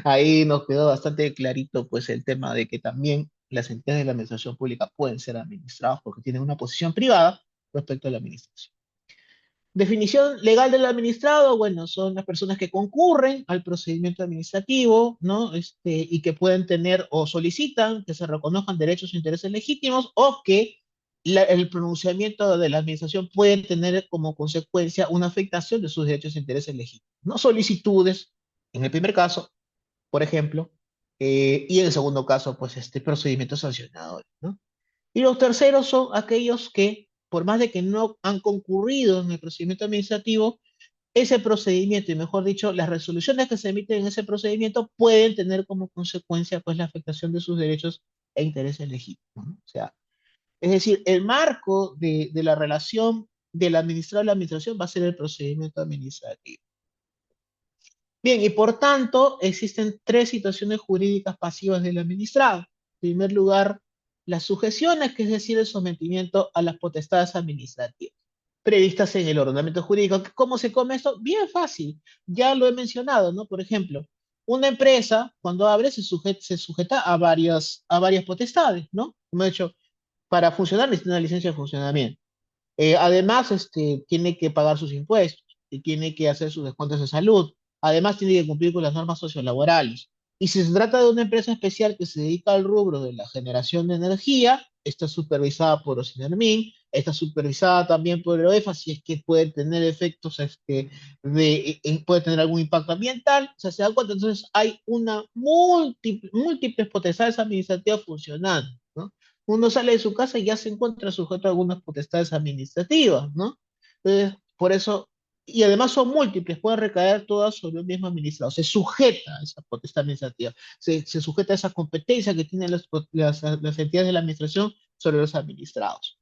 [SPEAKER 1] Ahí nos quedó bastante clarito, pues, el tema de que también las entidades de la administración pública pueden ser administradas porque tienen una posición privada respecto a la administración. Definición legal del administrado, bueno, son las personas que concurren al procedimiento administrativo, ¿no? Y que pueden tener o solicitan que se reconozcan derechos e intereses legítimos o que el pronunciamiento de la administración puede tener como consecuencia una afectación de sus derechos e intereses legítimos, ¿no? Solicitudes, en el primer caso, por ejemplo, y en el segundo caso, pues, procedimientos sancionadores, ¿no? Y los terceros son aquellos que, por más de que no han concurrido en el procedimiento administrativo, ese procedimiento, y mejor dicho, las resoluciones que se emiten en ese procedimiento pueden tener como consecuencia pues la afectación de sus derechos e intereses legítimos, ¿no? O sea, es decir, el marco de la relación del administrado y la administración va a ser el procedimiento administrativo. Bien, y por tanto, existen tres situaciones jurídicas pasivas del administrado. En primer lugar, las sujeciones, que es decir, el sometimiento a las potestades administrativas previstas en el ordenamiento jurídico. ¿Cómo se come esto? Bien fácil. Ya lo he mencionado, ¿no? Por ejemplo, una empresa, cuando abre, se sujeta a varias potestades, ¿no? Como he dicho, para funcionar necesita una licencia de funcionamiento. Además, tiene que pagar sus impuestos y tiene que hacer sus descuentos de salud. Además, tiene que cumplir con las normas sociolaborales. Y si se trata de una empresa especial que se dedica al rubro de la generación de energía, está supervisada por Ocinermin, está supervisada también por el OEFA, si es que puede tener efectos, puede tener algún impacto ambiental. O sea, se dan cuenta, entonces hay una múltiples potestades administrativas funcionando, ¿no? Uno sale de su casa y ya se encuentra sujeto a algunas potestades administrativas, ¿no? Entonces, por eso, y además son múltiples, pueden recaer todas sobre un mismo administrado. Se sujeta a esa potestad administrativa, se sujeta a esa competencia que tienen las entidades de la administración sobre los administrados.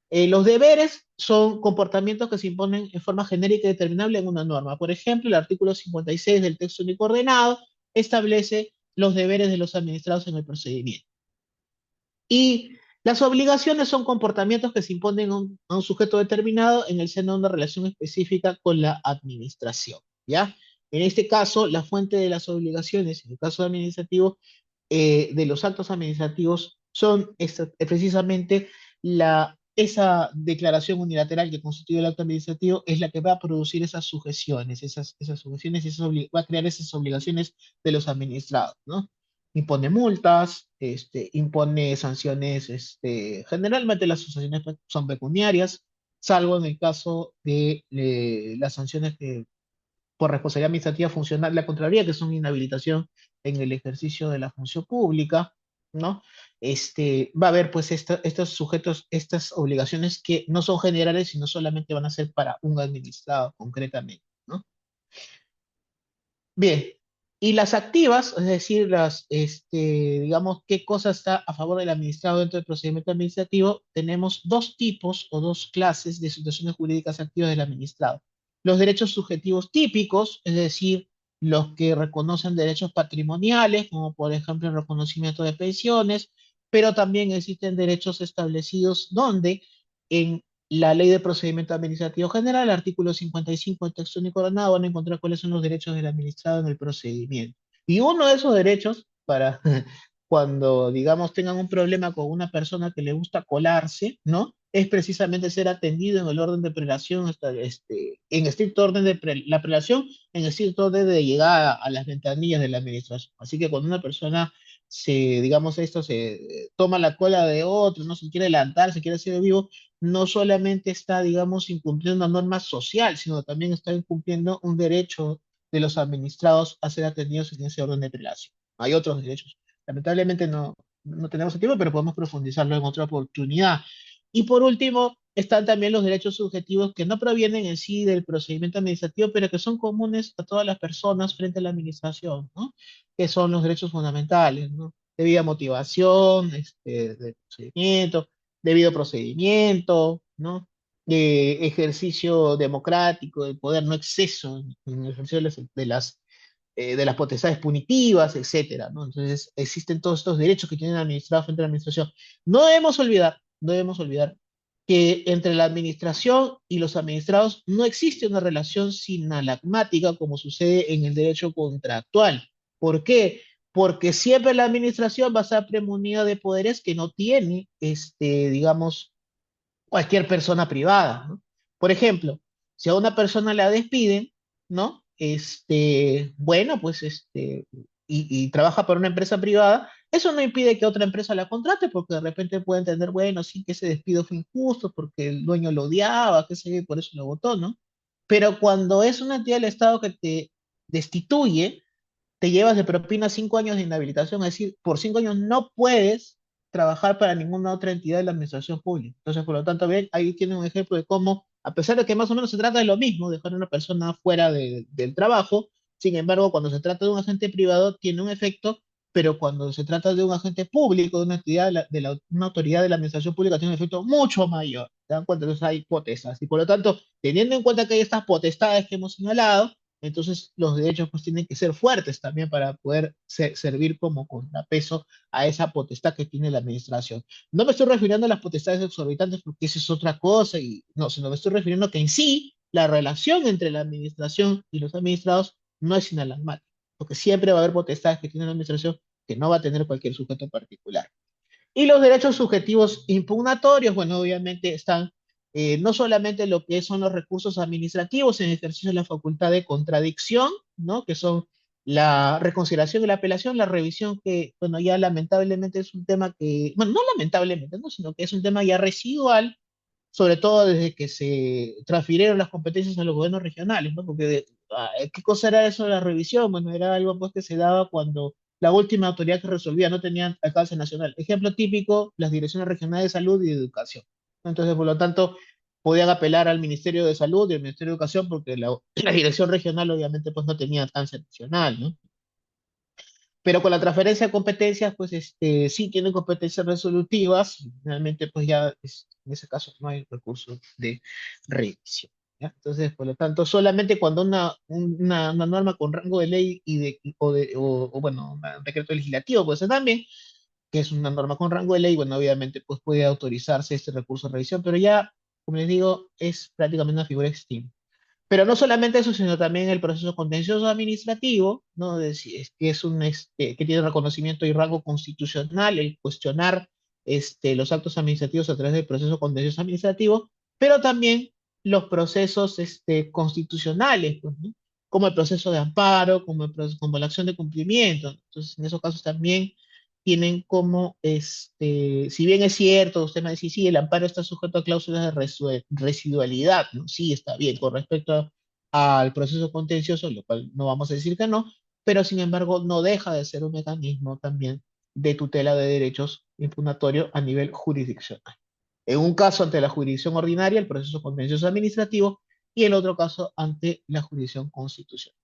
[SPEAKER 1] Los deberes son comportamientos que se imponen en forma genérica y determinable en una norma. Por ejemplo, el artículo 56 del texto único ordenado establece los deberes de los administrados en el procedimiento. Y las obligaciones son comportamientos que se imponen a un sujeto determinado en el seno de una relación específica con la administración, ¿ya? En este caso, la fuente de las obligaciones, en el caso administrativo, de los actos administrativos, son precisamente esa declaración unilateral que constituye el acto administrativo, es la que va a producir esas sujeciones, esas sujeciones y va a crear esas obligaciones de los administrados, ¿no? Impone multas, impone sanciones, generalmente las sanciones son pecuniarias, salvo en el caso de las sanciones que por responsabilidad administrativa funcional la Contraloría, que son inhabilitación en el ejercicio de la función pública, ¿no? Va a haber pues estos sujetos, estas obligaciones que no son generales, sino solamente van a ser para un administrado concretamente, ¿no? Bien, Y las activas, es decir, digamos, qué cosa está a favor del administrado dentro del procedimiento administrativo, tenemos dos tipos o dos clases de situaciones jurídicas activas del administrado. Los derechos subjetivos típicos, es decir, los que reconocen derechos patrimoniales, como por ejemplo el reconocimiento de pensiones, pero también existen derechos establecidos donde en la Ley de Procedimiento Administrativo General, el artículo 55 del texto único ordenado, van a encontrar cuáles son los derechos del administrado en el procedimiento. Y uno de esos derechos, para cuando, digamos, tengan un problema con una persona que le gusta colarse, ¿no? Es precisamente ser atendido en el orden de prelación, en estricto orden de la prelación, en estricto orden de llegada a las ventanillas de la administración. Así que cuando una persona digamos, se toma la cola de otro, no se quiere levantar, se quiere hacer vivo, no solamente está, digamos, incumpliendo una norma social, sino también está incumpliendo un derecho de los administrados a ser atendidos en ese orden de prelación. Hay otros derechos. Lamentablemente no tenemos el tiempo, pero podemos profundizarlo en otra oportunidad. Y por último, están también los derechos subjetivos que no provienen en sí del procedimiento administrativo, pero que son comunes a todas las personas frente a la administración, ¿no? Que son los derechos fundamentales, ¿no? Debida motivación, de procedimiento, debido procedimiento, ¿no? Ejercicio democrático del poder, no exceso en el ejercicio de las potestades punitivas, etcétera, ¿no? Entonces, existen todos estos derechos que tienen el administrado frente a la administración. No debemos olvidar que entre la administración y los administrados no existe una relación sinalagmática como sucede en el derecho contractual. ¿Por qué? Porque siempre la administración va a estar premunida de poderes que no tiene, digamos, cualquier persona privada, ¿no? Por ejemplo, si a una persona la despiden, ¿no? Bueno, pues y trabaja para una empresa privada, eso no impide que otra empresa la contrate, porque de repente puede entender, bueno, sí que ese despido fue injusto, porque el dueño lo odiaba, qué sé yo, y por eso lo votó, ¿no? Pero cuando es una entidad del Estado que te destituye, te llevas de propina 5 años de inhabilitación, es decir, por 5 años no puedes trabajar para ninguna otra entidad de la administración pública. Entonces, por lo tanto, ven, ahí tiene un ejemplo de cómo, a pesar de que más o menos se trata de lo mismo, dejar a una persona fuera del trabajo, sin embargo, cuando se trata de un agente privado, tiene un efecto, pero cuando se trata de un agente público, de una entidad una autoridad de la administración pública, tiene un efecto mucho mayor. ¿Se dan cuenta? Entonces hay potestades. Y por lo tanto, teniendo en cuenta que hay estas potestades que hemos señalado, entonces los derechos pues tienen que ser fuertes también para poder servir como contrapeso a esa potestad que tiene la administración. No me estoy refiriendo a las potestades exorbitantes porque eso es otra cosa, y no, sino me estoy refiriendo a que en sí la relación entre la administración y los administrados no es inalarmante, porque siempre va a haber potestades que tiene la administración que no va a tener cualquier sujeto particular. Y los derechos subjetivos impugnatorios, bueno, obviamente están no solamente lo que son los recursos administrativos en ejercicio de la facultad de contradicción, ¿no? Que son la reconsideración y la apelación, la revisión que, bueno, ya lamentablemente es un tema que, bueno, no lamentablemente, ¿no? Sino que es un tema ya residual, sobre todo desde que se transfirieron las competencias a los gobiernos regionales, ¿no? Porque, ¿qué cosa era eso de la revisión? Bueno, era algo pues que se daba cuando la última autoridad que resolvía no tenía alcance nacional. Ejemplo típico, las direcciones regionales de salud y de educación. Entonces, por lo tanto, podían apelar al Ministerio de Salud y al Ministerio de Educación porque la dirección regional obviamente pues no tenía alcance nacional, ¿no? Pero con la transferencia de competencias, pues sí tienen competencias resolutivas, y finalmente pues ya en ese caso no hay recurso de revisión. ¿Ya? Entonces, por lo tanto, solamente cuando una norma con rango de ley o bueno, un decreto legislativo, pues también, que es una norma con rango de ley, bueno, obviamente pues puede autorizarse este recurso de revisión, pero ya, como les digo, es prácticamente una figura extinta. Pero no solamente eso, sino también el proceso contencioso administrativo, ¿no? Que es que tiene reconocimiento y rango constitucional, el cuestionar los actos administrativos a través del proceso contencioso administrativo, pero también los procesos constitucionales, pues, ¿no? Como el proceso de amparo, como la acción de cumplimiento. Entonces, en esos casos también tienen como, si bien es cierto, usted me dice, sí, el amparo está sujeto a cláusulas de residualidad, ¿no? Sí, está bien, con respecto al proceso contencioso, lo cual no vamos a decir que no, pero sin embargo no deja de ser un mecanismo también de tutela de derechos impugnatorio a nivel jurisdiccional. En un caso ante la jurisdicción ordinaria, el proceso contencioso administrativo, y en otro caso ante la jurisdicción constitucional.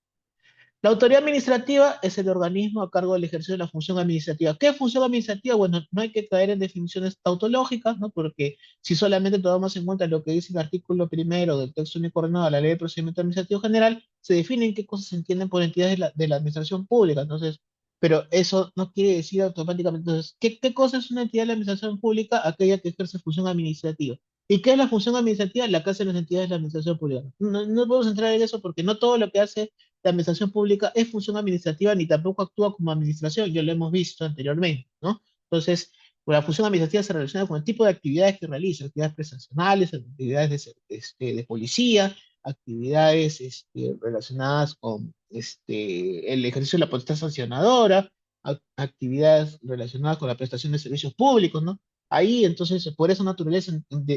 [SPEAKER 1] La autoridad administrativa es el organismo a cargo del ejercicio de la función administrativa. ¿Qué función administrativa? Bueno, no hay que caer en definiciones tautológicas, ¿no? Porque si solamente tomamos en cuenta lo que dice el artículo primero del texto único ordenado de la Ley de Procedimiento Administrativo General, se definen qué cosas se entienden por entidades de la administración pública. Entonces, pero eso no quiere decir automáticamente, entonces, ¿qué cosa es una entidad de la administración pública? Aquella que ejerce función administrativa. ¿Y qué es la función administrativa? La que hacen las entidades de la administración pública. No, no podemos entrar en eso porque no todo lo que hace la administración pública es función administrativa ni tampoco actúa como administración, ya lo hemos visto anteriormente, ¿no? Entonces, la función administrativa se relaciona con el tipo de actividades que realiza, actividades prestacionales, actividades de policía, actividades relacionadas con el ejercicio de la potestad sancionadora, actividades relacionadas con la prestación de servicios públicos, ¿no? Ahí, entonces, por esa naturaleza,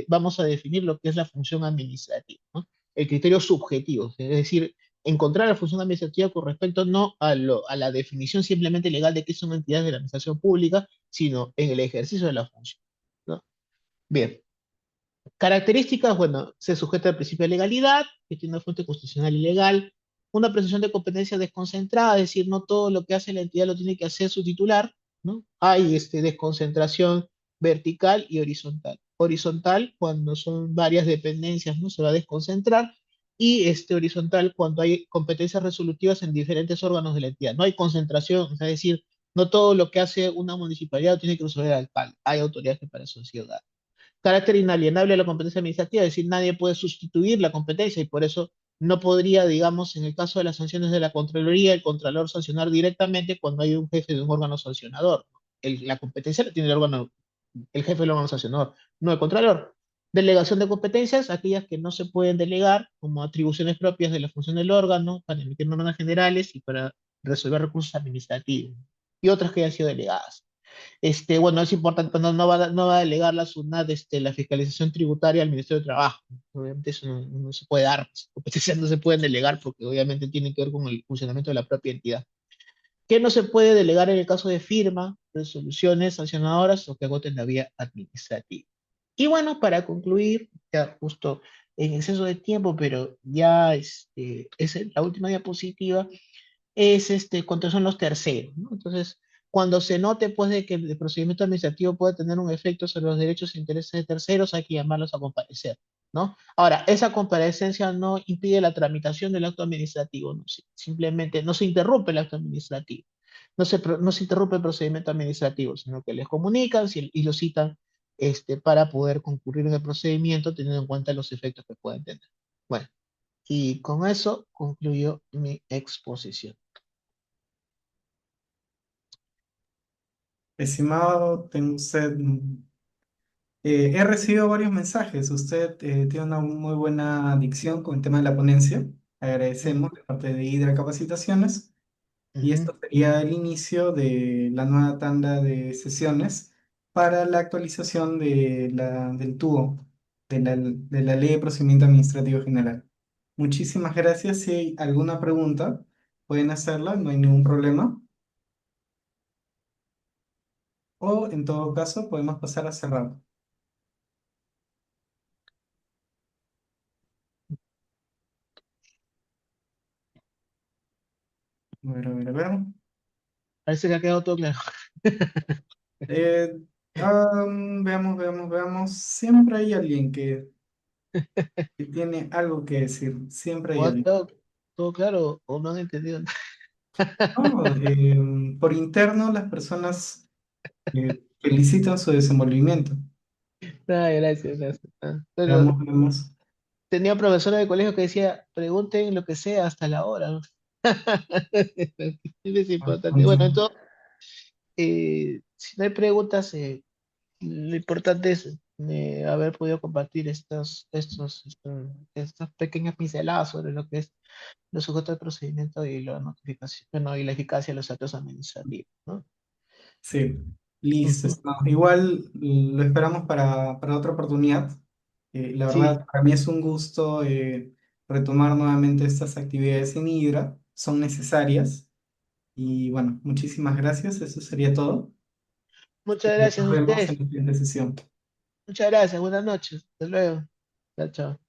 [SPEAKER 1] vamos a definir lo que es la función administrativa, ¿no? El criterio subjetivo, es decir, encontrar la función administrativa con respecto no a la definición simplemente legal de qué son entidades de la administración pública, sino en el ejercicio de la función, ¿no? Bien, características, bueno, se sujeta al principio de legalidad, que tiene una fuente constitucional y legal, una presunción de competencia desconcentrada, es decir, no todo lo que hace la entidad lo tiene que hacer su titular, ¿no? Hay desconcentración vertical y horizontal. Horizontal, cuando son varias dependencias, ¿no? Se va a desconcentrar, y horizontal, cuando hay competencias resolutivas en diferentes órganos de la entidad. No hay concentración, es decir, no todo lo que hace una municipalidad lo tiene que resolver el alcalde. Hay autoridades que para eso sí dan carácter inalienable de la competencia administrativa, es decir, nadie puede sustituir la competencia y por eso no podría, digamos, en el caso de las sanciones de la Contraloría, el Contralor sancionar directamente cuando hay un jefe de un órgano sancionador. La competencia la tiene el jefe del órgano sancionador, no el Contralor. Delegación de competencias, aquellas que no se pueden delegar como atribuciones propias de la función del órgano para emitir normas generales y para resolver recursos administrativos, y otras que hayan sido delegadas. Bueno, es importante, no va a delegar la SUNAT, la fiscalización tributaria al Ministerio de Trabajo. Obviamente eso no se puede dar, las competencias no se pueden delegar porque obviamente tienen que ver con el funcionamiento de la propia entidad. ¿Qué no se puede delegar en el caso de firma, resoluciones sancionadoras o que agoten la vía administrativa? Y bueno, para concluir, ya justo en exceso de tiempo, pero ya es la última diapositiva, es cuántos son los terceros, ¿no? Entonces, cuando se note pues de que el procedimiento administrativo puede tener un efecto sobre los derechos e intereses de terceros, hay que llamarlos a comparecer, ¿no? Ahora, esa comparecencia no impide la tramitación del acto administrativo, ¿no? Simplemente no se interrumpe el acto administrativo, no se interrumpe el procedimiento administrativo, sino que les comunican y lo citan para poder concurrir en el procedimiento teniendo en cuenta los efectos que pueden tener. Bueno, y con eso concluyo mi exposición.
[SPEAKER 2] Estimado, tengo usted, he recibido varios mensajes. Usted tiene una muy buena dicción con el tema de la ponencia. Agradecemos de parte de Hidra Capacitaciones. Y
[SPEAKER 1] Ujú.
[SPEAKER 2] esto sería el inicio de la nueva tanda de sesiones para la actualización del TUO, de la Ley de Procedimiento Administrativo General. Muchísimas gracias. Si hay alguna pregunta, pueden hacerla, no hay ningún problema. O en todo caso, podemos pasar a cerrar. A ver, a ver, a ver.
[SPEAKER 1] Parece que ha quedado todo claro.
[SPEAKER 2] Eh, veamos, veamos, veamos. Siempre hay alguien que tiene algo que decir. Siempre hay
[SPEAKER 1] ¿O ha
[SPEAKER 2] alguien.
[SPEAKER 1] quedado todo claro o no han entendido nada?
[SPEAKER 2] No, por interno las personas felicitan su desenvolvimiento.
[SPEAKER 1] Ay, gracias, gracias. Pero
[SPEAKER 2] Veamos, veamos.
[SPEAKER 1] tenía profesora de colegio que decía, pregunten lo que sea hasta la hora, ¿no? Es importante. Bueno,
[SPEAKER 2] Vamos.
[SPEAKER 1] entonces, si no hay preguntas, lo importante es haber podido compartir estas pequeñas pinceladas sobre lo que es los sujetos de procedimiento y la notificación, bueno, y la eficacia de los actos administrativos, ¿no?
[SPEAKER 2] Sí, listo.
[SPEAKER 1] Ujú.
[SPEAKER 2] No, igual lo esperamos para otra oportunidad. La
[SPEAKER 1] Sí,
[SPEAKER 2] verdad, para mí es un gusto retomar nuevamente estas actividades en Hidra. Son necesarias. Y bueno, muchísimas gracias. Eso sería todo.
[SPEAKER 1] muchas gracias a
[SPEAKER 2] Nos vemos en
[SPEAKER 1] ustedes.
[SPEAKER 2] la siguiente sesión.
[SPEAKER 1] Muchas gracias. Buenas noches. Hasta luego. Chao, chao.